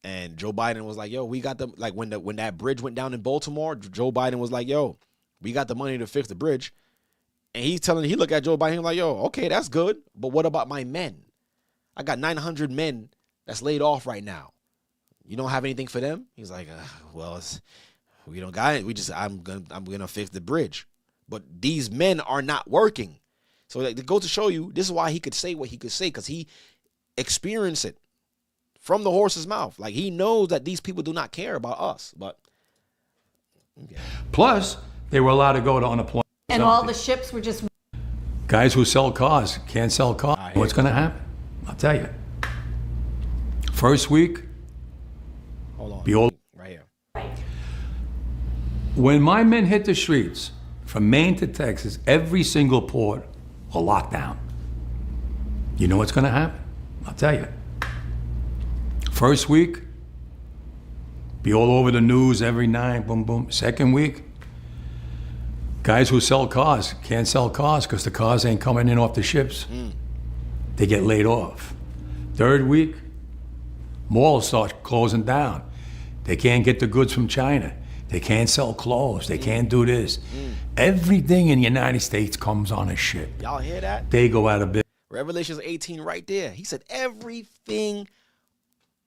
And Joe Biden was like, yo, we got the, like, when that bridge went down in Baltimore, Joe Biden was like, yo, we got the money to fix the bridge. And he looked at Joe Biden, he was like, yo, okay, that's good. But what about my men? I got 900 men that's laid off right now. You don't have anything for them? He's like, well, we don't got it. I'm gonna fix the bridge. But these men are not working. So it goes to show you, this is why he could say what he could say, because he experienced it from the horse's mouth. Like, he knows that these people do not care about us. But okay. Plus, they were allowed to go to unemployment. And all the ships were just. Guys who sell cars can't sell cars. What's going to happen? I'll tell you. First week, Hold on. be all. Right here. When my men hit the streets, from Maine to Texas, every single port will lock down. You know what's going to happen? I'll tell you. First week, be all over the news every night, boom, boom. Second week, guys who sell cars can't sell cars because the cars ain't coming in off the ships. They get laid off. Third week, malls start closing down. They can't get the goods from China. They can't sell clothes. They can't do this. Everything in the United States comes on a ship. Y'all hear that? They go out of business. Revelations 18 right there. He said everything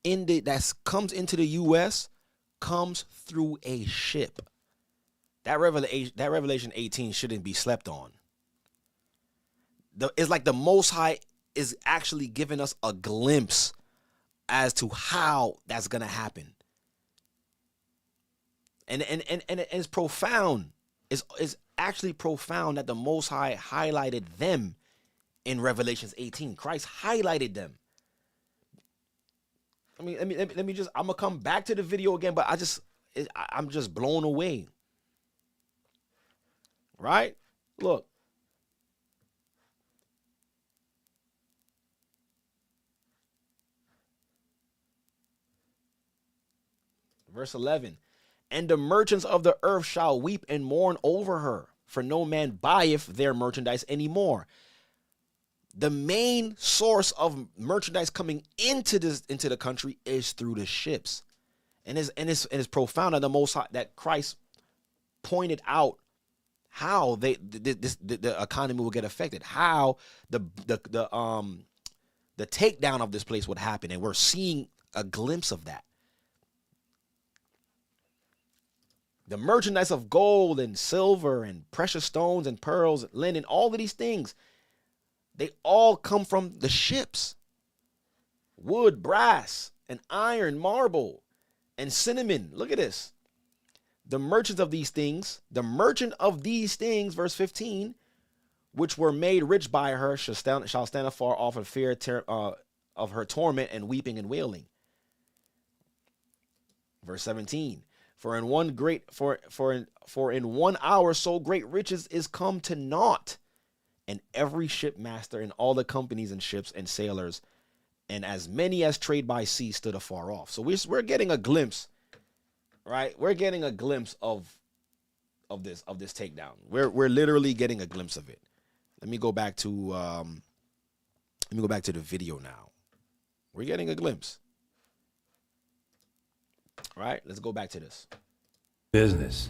that comes into the U.S. comes through a ship. That Revelation 18 shouldn't be slept on. It's like the Most High is actually giving us a glimpse as to how that's gonna happen. And it's profound. It's actually profound that the Most High highlighted them in Revelations 18. Christ highlighted them. I mean, let me just, I'm gonna come back to the video again, but I'm just blown away. Right? Look. Verse 11. And the merchants of the earth shall weep and mourn over her, for no man buyeth their merchandise anymore. The main source of merchandise coming into the country is through the ships. And it's profound that the Most High, that Christ pointed out how the economy will get affected, how the takedown of this place would happen, and we're seeing a glimpse of that. The merchandise of gold and silver and precious stones and pearls, linen, all of these things, They all come from the ships. Wood, brass, and iron, marble, and cinnamon. Look at this. The merchant of these things, verse 15, which were made rich by her, shall stand afar off in fear of her torment and weeping and wailing. Verse 17, for in one hour so great riches is come to naught, and every shipmaster and all the companies and ships and sailors, and as many as trade by sea stood afar off. So we're getting a glimpse, right? We're getting a glimpse of this takedown. We're literally getting a glimpse of it. Let me go back to the video now. We're getting a glimpse. All right, let's go back to this. Business.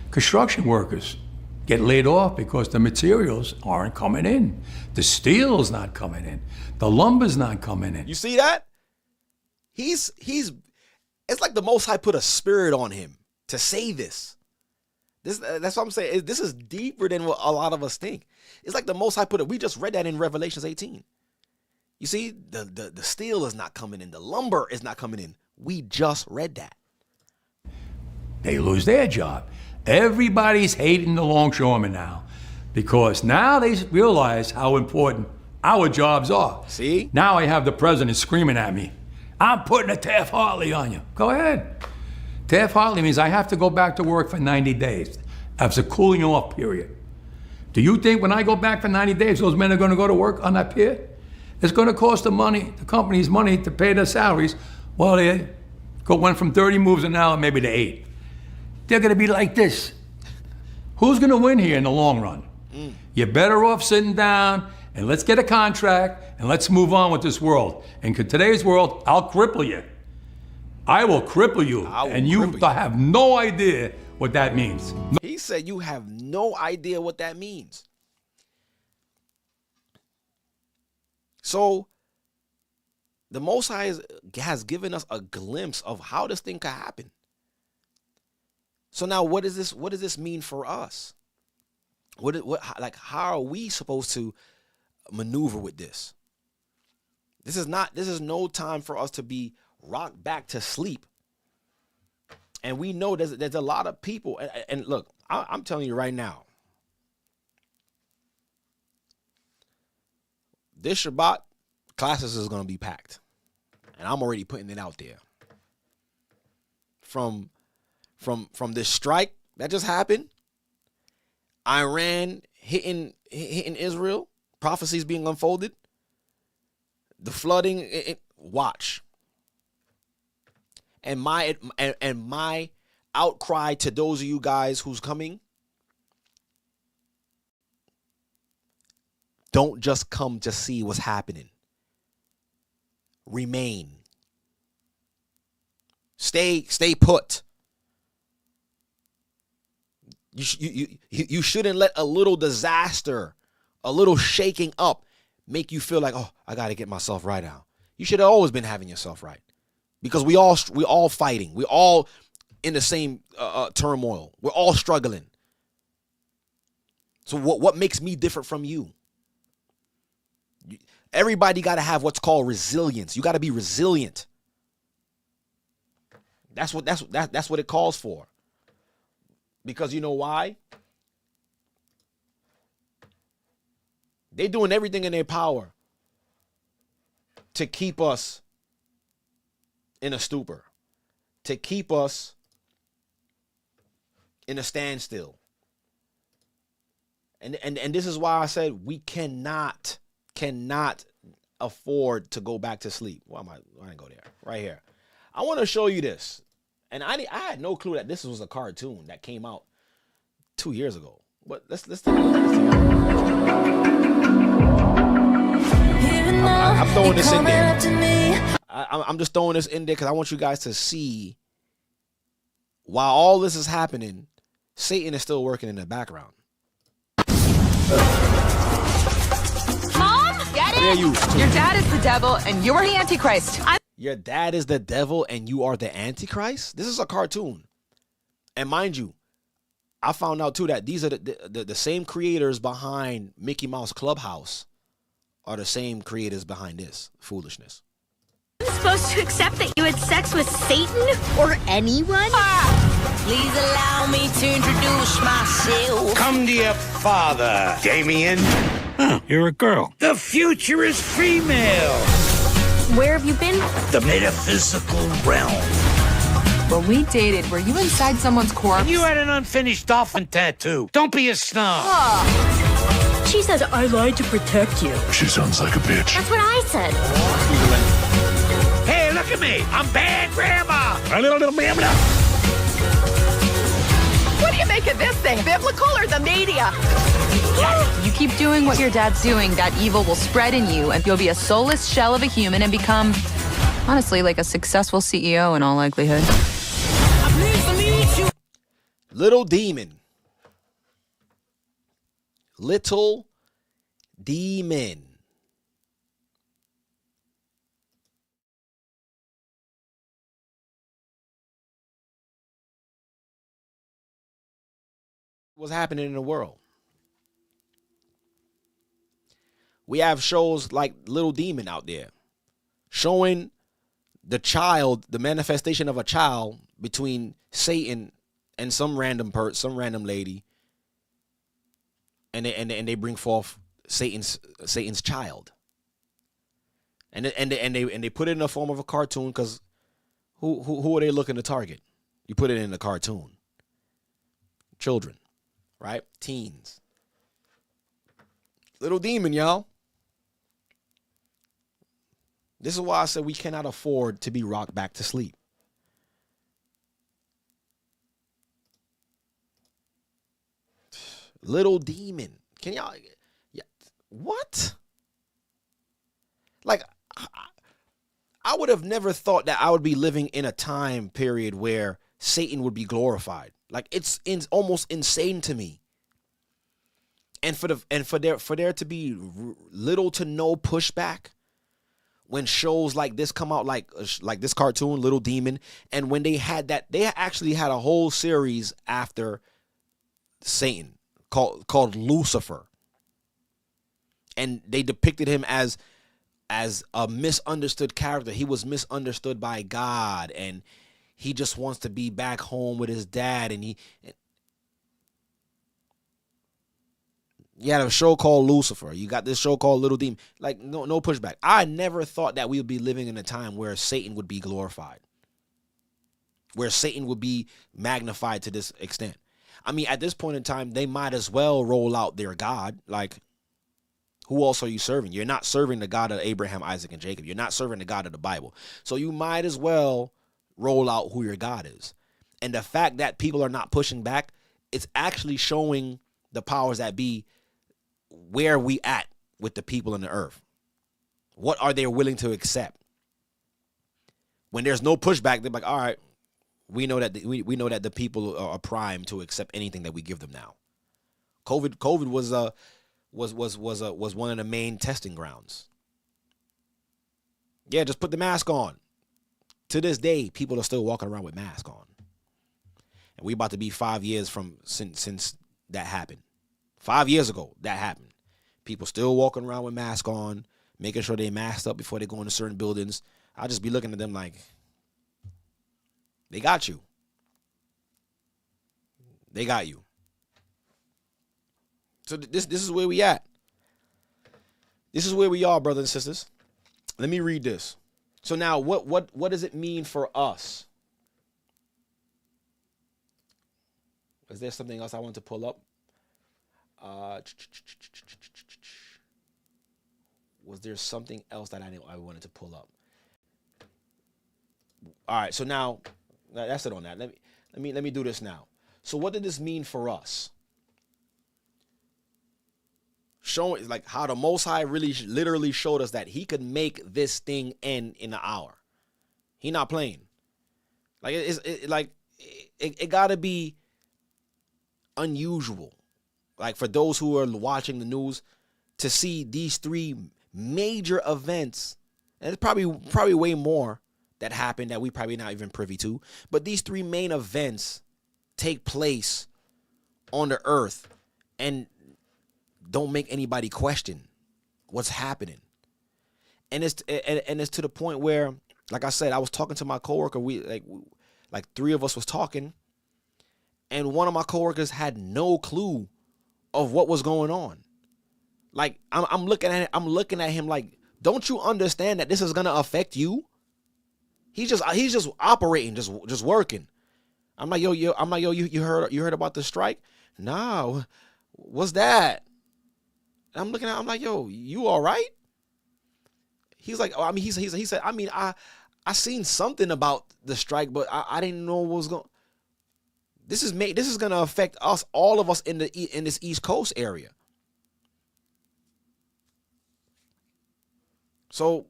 Construction workers get laid off because the materials aren't coming in. The steel's not coming in. The lumber's not coming in. You see that? It's like the Most High put a spirit on him to say this. That's what I'm saying. This is deeper than what a lot of us think. It's like the Most High put it. We just read that in Revelations 18. You see, the steel is not coming in. The lumber is not coming in. We just read that. They lose their job. Everybody's hating the longshoremen now because now they realize how important our jobs are. See? Now I have the president screaming at me, I'm putting a Taft-Hartley on you. Go ahead. Taft-Hartley means I have to go back to work for 90 days. That's a cooling off period. Do you think when I go back for 90 days, those men are going to go to work on that pier? It's going to cost the company's money to pay their salaries. Well, they went from 30 moves an hour maybe to 8. They're going to be like this. Who's going to win here in the long run? You're better off sitting down and let's get a contract and let's move on with this world. And in today's world, I'll cripple you. I will cripple you. And you have no idea what that means. He said you have no idea what that means. So the Most High has given us a glimpse of how this thing could happen. So now what does this mean for us? How are we supposed to maneuver with this? This is no time for us to be rocked back to sleep. And we know there's a lot of people, and look, I'm telling you right now, this Shabbat, classes is going to be packed. And I'm already putting it out there. From this strike that just happened, Iran hitting Israel, prophecies being unfolded, the flooding, watch. And my outcry to those of you guys who's coming, don't just come to see what's happening. Remain. Stay put. You shouldn't let a little disaster, a little shaking up make you feel like, oh, I got to get myself right now. You should have always been having yourself right, because we all fighting. We all in the same turmoil. We're all struggling. So what makes me different from you? Everybody got to have what's called resilience. You got to be resilient. That's what it calls for. Because you know why? They're doing everything in their power to keep us in a stupor, to keep us in a standstill. And this is why I said we cannot afford to go back to sleep. I didn't go there. Right here. I want to show you this. And I had no clue that this was a cartoon that came out 2 years ago. But let's take a look at this. I'm throwing this in there. I'm just throwing this in there because I want you guys to see, while all this is happening, Satan is still working in the background. Mom, get it? Your dad is the devil and you're the Antichrist. Your dad is the devil and you are the Antichrist? This is a cartoon. And mind you, I found out too that these are the same creators behind Mickey Mouse Clubhouse are the same creators behind this foolishness. I'm supposed to accept that you had sex with Satan or anyone? Please allow me to introduce myself. Come to your father, Damien. Oh, you're a girl. The future is female. Where have you been? The metaphysical realm. When we dated, were you inside someone's corpse? You had an unfinished dolphin tattoo. Don't be a snob. She says I lied to protect you. She sounds like a bitch. That's what I said. Hey, look at me. I'm bad grandma. What do you make of this thing? Biblical or the media? You keep doing what your dad's doing, that evil will spread in you, and you'll be a soulless shell of a human and become, honestly, like a successful CEO in all likelihood. Little demon. Little demon. What's happening in the world? We have shows like Little Demon out there showing the child, the manifestation of a child between Satan and some random lady, and they bring forth Satan's child, and they put it in the form of a cartoon, because who are they looking to target? You put it in a cartoon. Children, right? Teens. Little demon, y'all. This is why I said we cannot afford to be rocked back to sleep. Little demon. Can y'all? Yeah. What? Like, I would have never thought that I would be living in a time period where Satan would be glorified. Like, it's almost insane to me. And for there to be little to no pushback when shows like this come out, like this cartoon, Little Demon, and when they actually had a whole series after Satan called Lucifer, and they depicted him as a misunderstood character. He was misunderstood by God, and he just wants to be back home with his dad, and you had a show called Lucifer. You got this show called Little Demon. Like, no pushback. I never thought that we would be living in a time where Satan would be glorified, where Satan would be magnified to this extent. I mean, at this point in time, they might as well roll out their God. Like, who else are you serving? You're not serving the God of Abraham, Isaac, and Jacob. You're not serving the God of the Bible. So you might as well roll out who your God is. And the fact that people are not pushing back, it's actually showing the powers that be where we at with the people on the earth. What are they willing to accept? When there's no pushback, they're like, all right, we know that we know that the people are primed to accept anything that we give them now. COVID was one of the main testing grounds. Yeah, just put the mask on. To this day, people are still walking around with masks on. And we about to be 5 years since that happened. 5 years ago, that happened. People still walking around with masks on, making sure they masked up before they go into certain buildings. I'll just be looking at them like, they got you. They got you. So this is where we at. This is where we are, brothers and sisters. Let me read this. So now, what does it mean for us? Is there something else I want to pull up? Was there something else that I wanted to pull up? All right, so now that's it on that. Let me do this now. So what did this mean for us? Showing like how the Most High really literally showed us that he could make this thing end in an hour. He not playing. Like it gotta be unusual. Like for those who are watching the news, to see these three major events, and it's probably way more that happened that we probably not even privy to, but these three main events take place on the earth and don't make anybody question what's happening. And it's to the point where, like I said, I was talking to my coworker. We like three of us was talking, and one of my coworkers had no clue of what was going on. Like I'm looking at him like, don't you understand that this is gonna affect you? He's just operating, just working. I'm like, yo, you heard about the strike? No, what's that? And I'm looking at, I'm like, yo, you all right? He's like, oh, I mean, he said, I mean, I seen something about the strike, but I didn't know what was going. This is gonna affect us, all of us in this East Coast area. So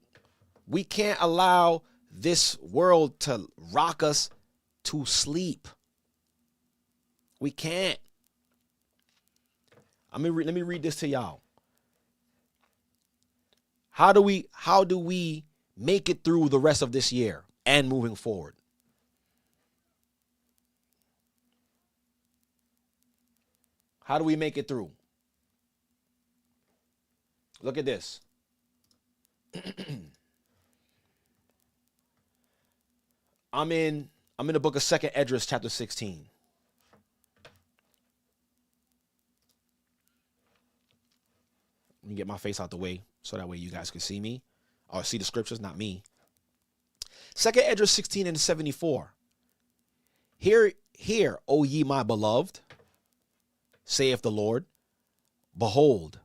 we can't allow this world to rock us to sleep. We can't. Let me read this to y'all. How do we make it through the rest of this year and moving forward? How do we make it through? Look at this. I'm in the book of 2nd Esdras, chapter 16. Let me get my face out the way so that way you guys can see me or see the scriptures, not me. 2nd Esdras 16 and 74. Hear, O ye my beloved, saith the Lord. Behold,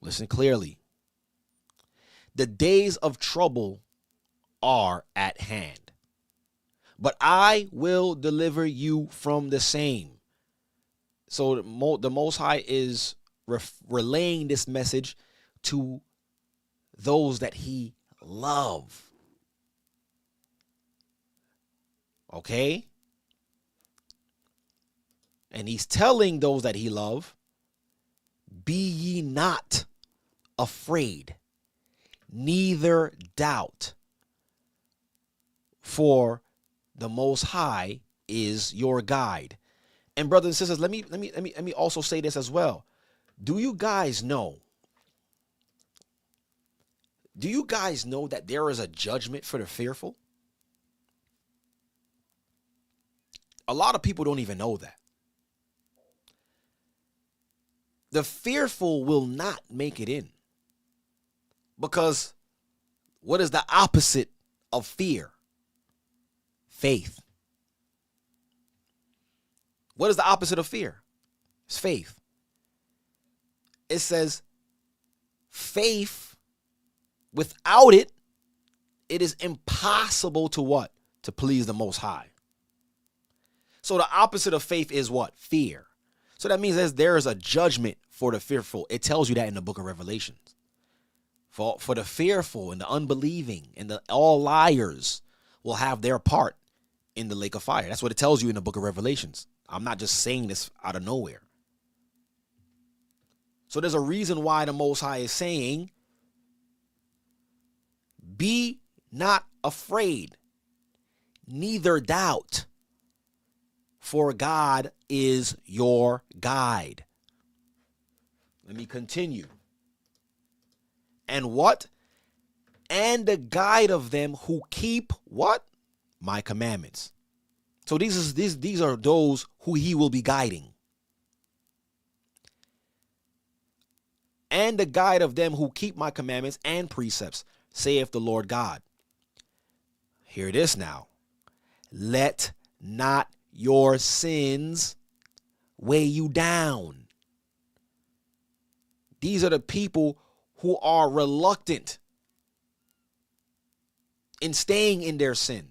listen clearly. The days of trouble are at hand, but I will deliver you from the same. So the Most High is relaying this message to those that he love. Okay? And he's telling those that he love, be ye not afraid, neither doubt, for the Most High is your guide. And brothers and sisters, let me also say this as well. Do you guys know that there is a judgment for the fearful? A lot of people don't even know that. The fearful will not make it in. Because what is the opposite of fear? Faith. What is the opposite of fear? It's faith. It says faith, without it, it is impossible to what? To please the Most High. So the opposite of faith is what? Fear. So that means there is a judgment for the fearful. It tells you that in the book of Revelations. For the fearful and the unbelieving and all liars will have their part in the lake of fire. That's what it tells you in the book of Revelations. I'm not just saying this out of nowhere. So there's a reason why the Most High is saying, be not afraid, neither doubt, for God is your guide. Let me continue. And what? And the guide of them who keep what? My commandments. So these are those who he will be guiding. And the guide of them who keep my commandments and precepts, saith the Lord God. Hear this now. Let not your sins weigh you down. These are the people who are reluctant in staying in their sin.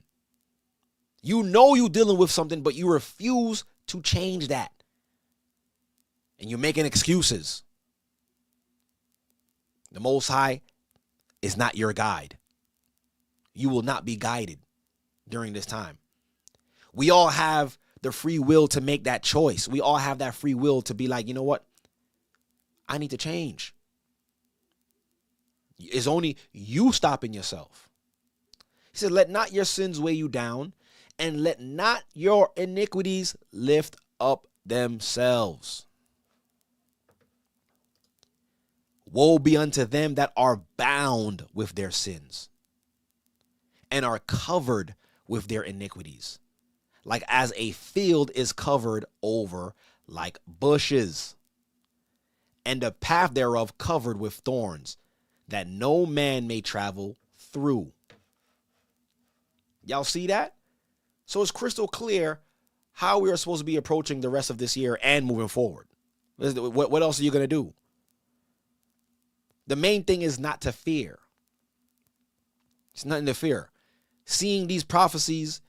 You know you're dealing with something, but you refuse to change that. And you're making excuses. The Most High is not your guide. You will not be guided during this time. We all have the free will to make that choice. We all have that free will to be like, you know what? I need to change. It's only you stopping yourself. He said, let not your sins weigh you down, and let not your iniquities lift up themselves. Woe be unto them that are bound with their sins and are covered with their iniquities, like as a field is covered over like bushes, and the path thereof covered with thorns, that no man may travel through. Y'all see that? So it's crystal clear how we are supposed to be approaching the rest of this year and moving forward. What else are you going to do? The main thing is not to fear. It's nothing to fear. Seeing these prophecies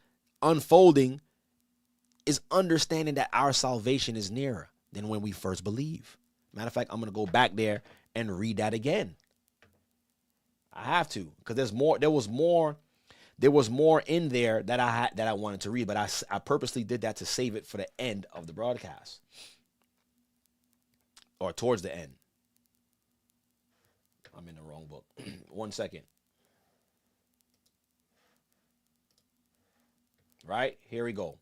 unfolding is understanding that our salvation is nearer than when we first believe. Matter of fact, I'm going to go back there and read that again. I have to, because there was more in there that I wanted to read, but I purposely did that to save it for the end of the broadcast, or towards the end. I'm in the wrong book. 1 second. Right, here we go.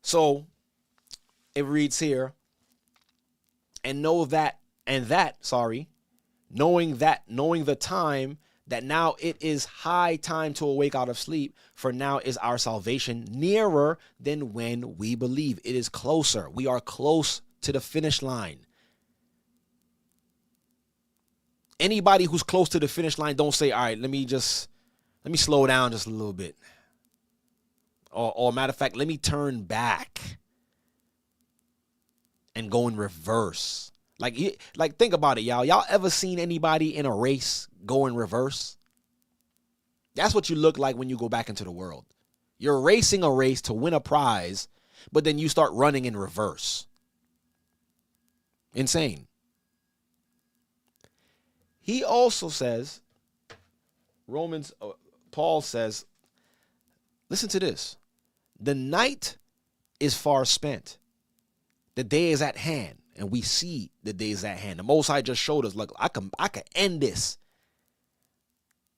So it reads here, knowing the time, that now it is high time to awake out of sleep, for now is our salvation nearer than when we believe. It is closer. We are close to the finish line. Anybody who's close to the finish line, don't say, all right, let me slow down just a little bit. Or matter of fact, let me turn back and go in reverse. Like think about it, y'all. Y'all ever seen anybody in a race go in reverse? That's what you look like when you go back into the world. You're racing a race to win a prize, but then you start running in reverse. Insane. He also says, Paul says, listen to this. The night is far spent. The day is at hand. And we see the day is at hand. The Most High just showed us, look, I can end this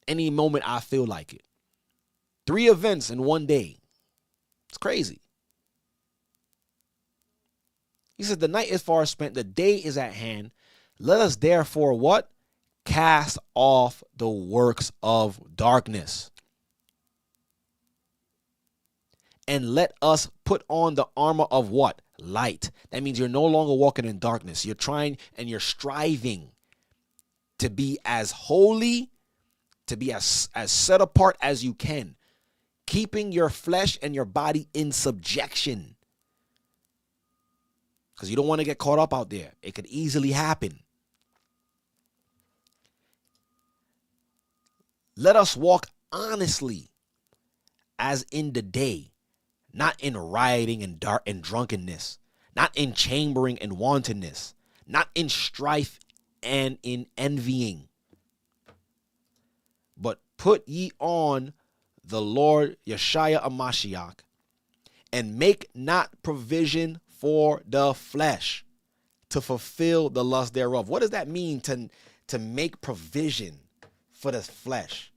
any moment I feel like it. 3 events in one day. It's crazy. He says, the night is far spent. The day is at hand. Let us therefore what? Cast off the works of darkness. And let us put on the armor of what? Light. That means you're no longer walking in darkness. You're trying and you're striving to be as holy, to be as set apart as you can, keeping your flesh and your body in subjection, because you don't want to get caught up out there. It could easily happen. Let us walk honestly as in the day, not in rioting and dark and drunkenness, not in chambering and wantonness, not in strife and in envying. But put ye on the Lord Yeshua Amashiach, and make not provision for the flesh to fulfill the lust thereof. What does that mean to make provision for the flesh?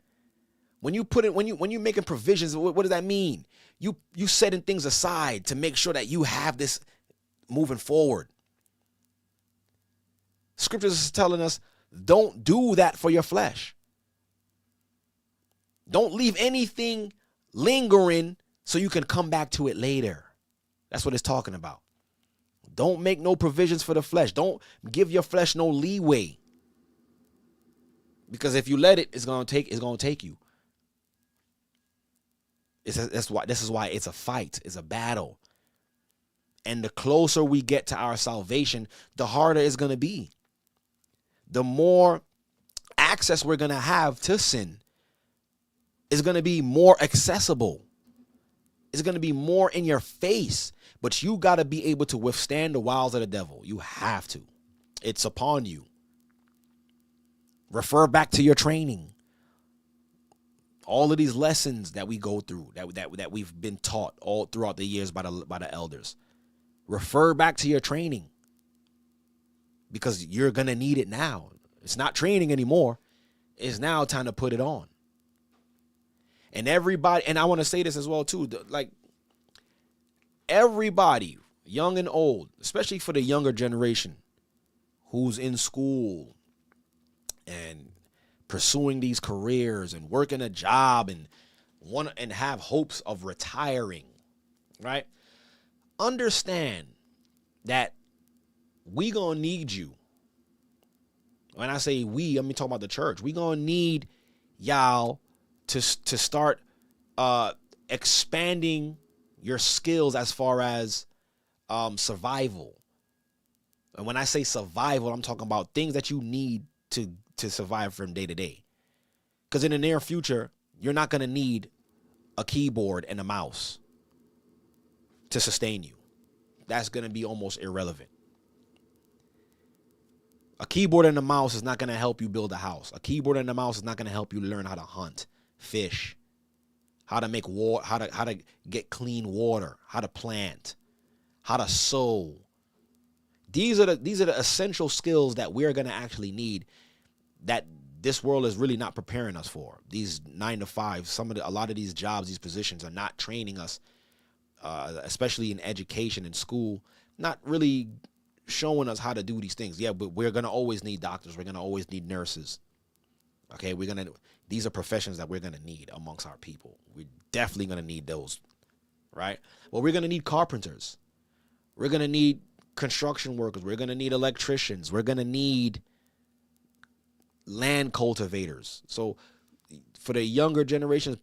When you making provisions, what does that mean? You setting things aside to make sure that you have this moving forward. Scriptures is telling us, don't do that for your flesh. Don't leave anything lingering so you can come back to it later. That's what it's talking about. Don't make no provisions for the flesh. Don't give your flesh no leeway. Because if you let it, it's gonna take you. This is why it's a fight. It's a battle. And the closer we get to our salvation, the harder it's going to be. The more access we're going to have to sin is going to be more accessible. It's going to be more in your face. But you got to be able to withstand the wiles of the devil. You have to. It's upon you. Refer back to your training. All of these lessons that we go through, that we've been taught all throughout the years by the elders. Refer back to your training, because you're going to need it now. It's not training anymore. It's now time to put it on. And everybody, and I want to say this as well too, like everybody young and old, especially for the younger generation who's in school and pursuing these careers and working a job and have hopes of retiring, right? Understand that we gonna need you. When I say we, I'm talking about the church. We gonna need y'all to start expanding your skills as far as survival. And when I say survival, I'm talking about things that you need to survive from day to day. Because in the near future, you're not going to need a keyboard and a mouse to sustain you. That's going to be almost irrelevant. A keyboard and a mouse is not going to help you build a house. A keyboard and a mouse is not going to help you learn how to hunt, fish, how to make water, how to get clean water, how to plant, how to sew. These are the essential skills that we're going to actually need, that this world is really not preparing us for. These 9 to 5, a lot of these jobs, these positions are not training us, especially in education and school, not really showing us how to do these things. Yeah, but we're going to always need doctors. We're going to always need nurses. Okay, these are professions that we're going to need amongst our people. We're definitely going to need those, right? Well, we're going to need carpenters. We're going to need construction workers. We're going to need electricians. We're going to need land cultivators. So for the younger generations,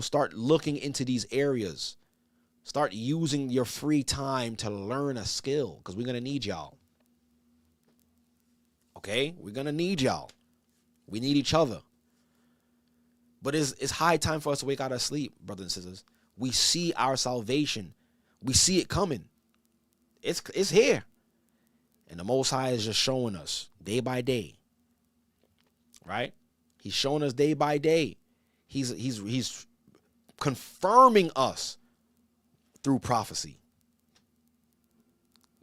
start looking into these areas. Start using your free time to learn a skill, because we're going to need y'all. Okay? We're going to need y'all. We need each other. But it's high time for us to wake out of sleep, brothers and sisters. We see our salvation. We see it coming. It's here. And the Most High is just showing us day by day. Right? He's showing us day by day. He's confirming us through prophecy.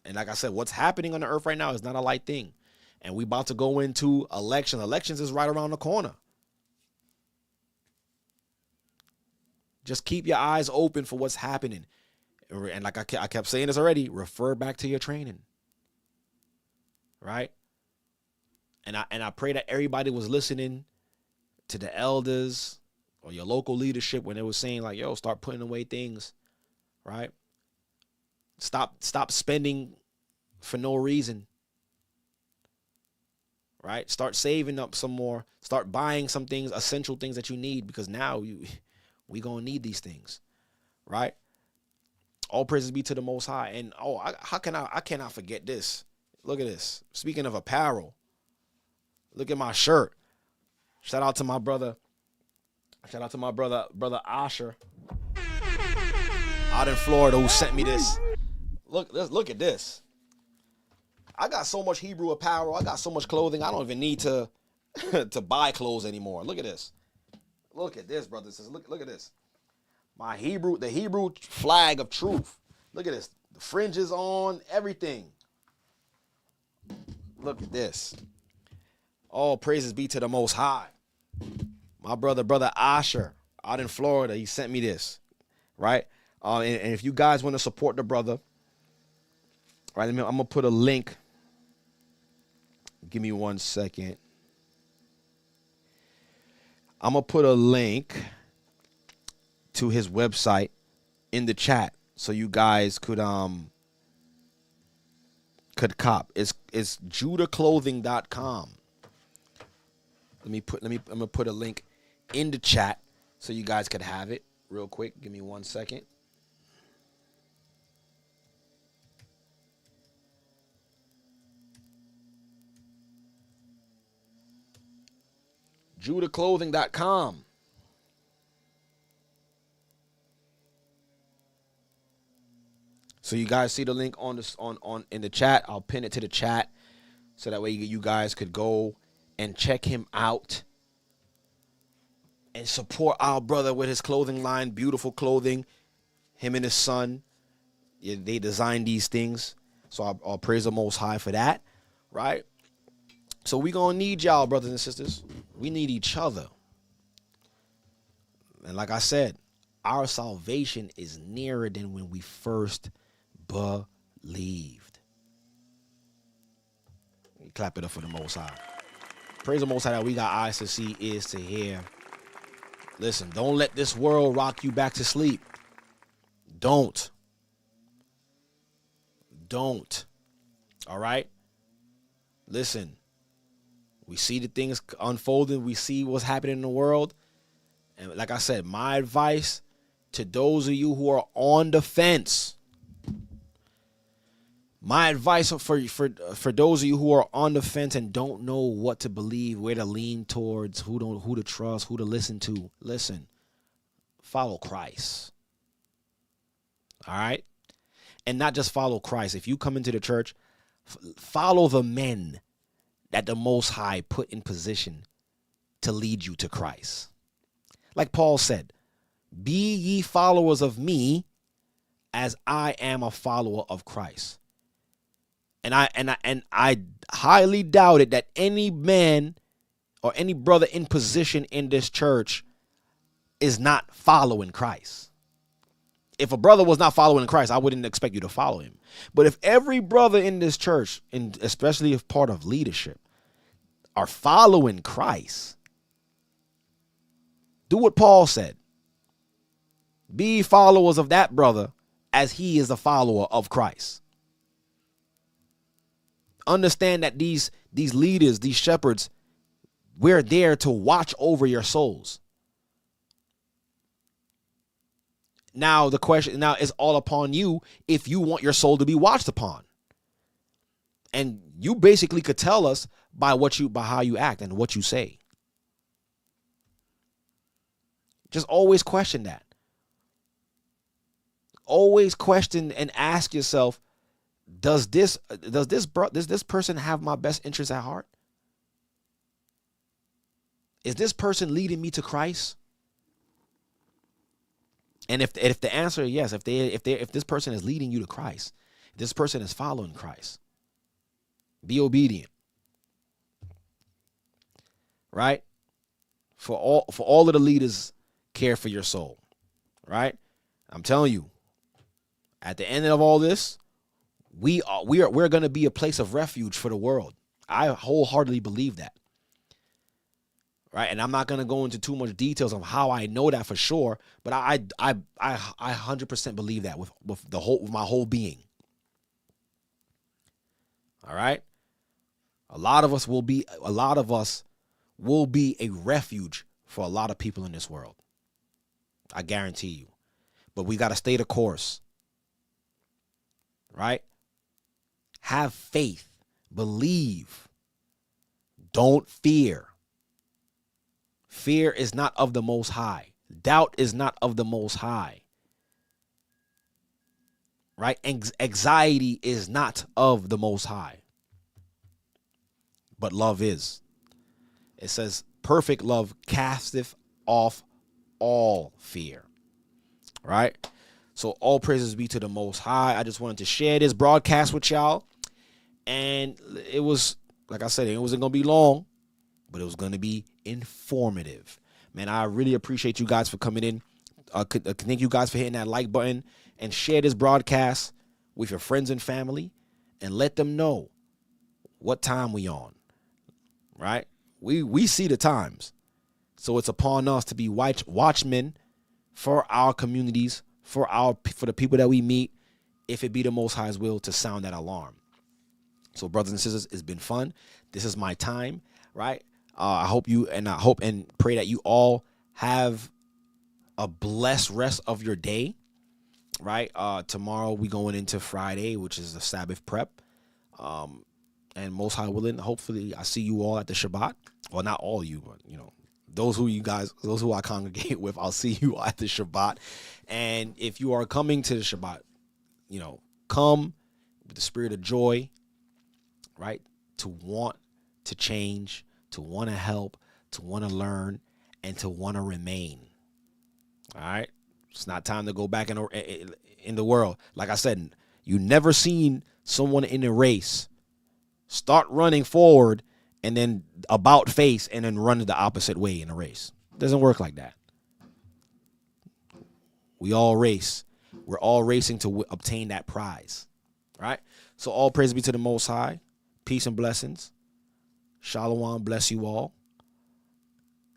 And like I said, what's happening on the earth right now is not a light thing. And we about to go into elections. Elections is right around the corner. Just keep your eyes open for what's happening. And like I kept saying this already, refer back to your training. Right? And I pray that everybody was listening to the elders or your local leadership when they were saying, like, yo, start putting away things. Right? Stop spending for no reason. Right? Start saving up some more. Start buying some things, essential things that you need, because now we gonna need these things. Right? All praises be to the Most High. And I cannot forget this. Look at this. Speaking of apparel, look at my shirt. Shout out to my brother. Shout out to my brother Asher out in Florida, who sent me this. Look at this. I got so much Hebrew apparel. I got so much clothing. I don't even need to to buy clothes anymore. Look at this. Look at this, brothers and sisters. Look at this. The Hebrew flag of truth. Look at this. The fringes on, everything. Look at this. All praises be to the Most High. My brother Asher out in Florida, he sent me this, right? And if you guys want to support the brother, right, I'm going to put a link. Give me 1 second. I'm going to put a link to his website in the chat so you guys could cop. It's judahclothing.com. I'm gonna put a link in the chat so you guys could have it real quick. Give me 1 second. judahclothing.com. So you guys see the link on in the chat. I'll pin it to the chat so that way you guys could go and check him out and support our brother with his clothing line. Beautiful clothing. Him and his son, they designed these things. So I'll praise the Most High for that, right? So we gonna need y'all, brothers and sisters. We need each other. And like I said, our salvation is nearer than when we first believed. Clap it up for the Most High. Praise the Most High that we got eyes to see, ears to hear. Listen, don't let this world rock you back to sleep. Don't. All right? Listen, we see the things unfolding. We see what's happening in the world. And like I said, my advice to those of you who are on the fence, my advice for those of you who are on the fence and don't know what to believe, where to lean towards, who to trust, who to listen to, listen, follow Christ. All right? And not just follow Christ. If you come into the church, follow the men that the Most High put in position to lead you to Christ. Like Paul said, be ye followers of me as I am a follower of Christ. And I highly doubted that any man or any brother in position in this church is not following Christ. If a brother was not following Christ, I wouldn't expect you to follow him. But if every brother in this church, and especially if part of leadership, are following Christ, do what Paul said. Be followers of that brother as he is a follower of Christ. Understand that these leaders, these shepherds, we're there to watch over your souls. Now the question is all upon you if you want your soul to be watched upon. And you basically could tell us by how you act and what you say. Just always question that. Always question and ask yourself, does this person have my best interest at heart? Is this person leading me to Christ? And if the answer is yes, if this person is leading you to Christ, if this person is following Christ, be obedient. Right? For all of the leaders care for your soul. Right? I'm telling you, at the end of all this, we're going to be a place of refuge for the world. I wholeheartedly believe that. Right? And I'm not going to go into too much details of how I know that for sure, but I 100% believe that with my whole being. All right? A lot of us will be a refuge for a lot of people in this world. I guarantee you. But we got to stay the course. Right? Have faith. Believe. Don't fear. Fear is not of the Most High. Doubt is not of the Most High. Right? Anxiety is not of the Most High. But love is. It says, perfect love casteth off all fear. Right? So all praises be to the Most High. I just wanted to share this broadcast with y'all. And it was, like I said, it wasn't going to be long, but it was going to be informative. Man, I really appreciate you guys for coming in. Thank you guys for hitting that like button and share this broadcast with your friends and family and let them know what time we on. Right? We see the times. So it's upon us to be watchmen for our communities, for the people that we meet, if it be the Most High's will to sound that alarm. So brothers and sisters, it's been fun. This is my time, right? I hope and pray that you all have a blessed rest of your day, right? Tomorrow we going into Friday, which is the Sabbath prep. And Most High willing, hopefully I see you all at the Shabbat. Well, not all of you, but those who I congregate with, I'll see you at the Shabbat. And if you are coming to the Shabbat, come with the spirit of joy, right? To want to change, to want to help, to want to learn, and to want to remain. All right? It's not time to go back in the world. Like I said, you never seen someone in a race start running forward and then about face and then run the opposite way in a race. It doesn't work like that. We all race. We're all racing to obtain that prize. Right? So all praise be to the Most High. Peace and blessings. Shalom, bless you all.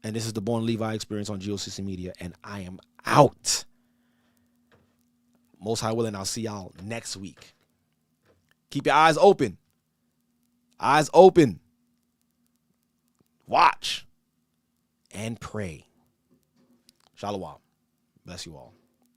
And this is the Born Levi Experience on G.O.C.C Media, and I am out. Most High willing, I'll see y'all next week. Keep your eyes open. Eyes open. Watch and pray. Shalom. Bless you all.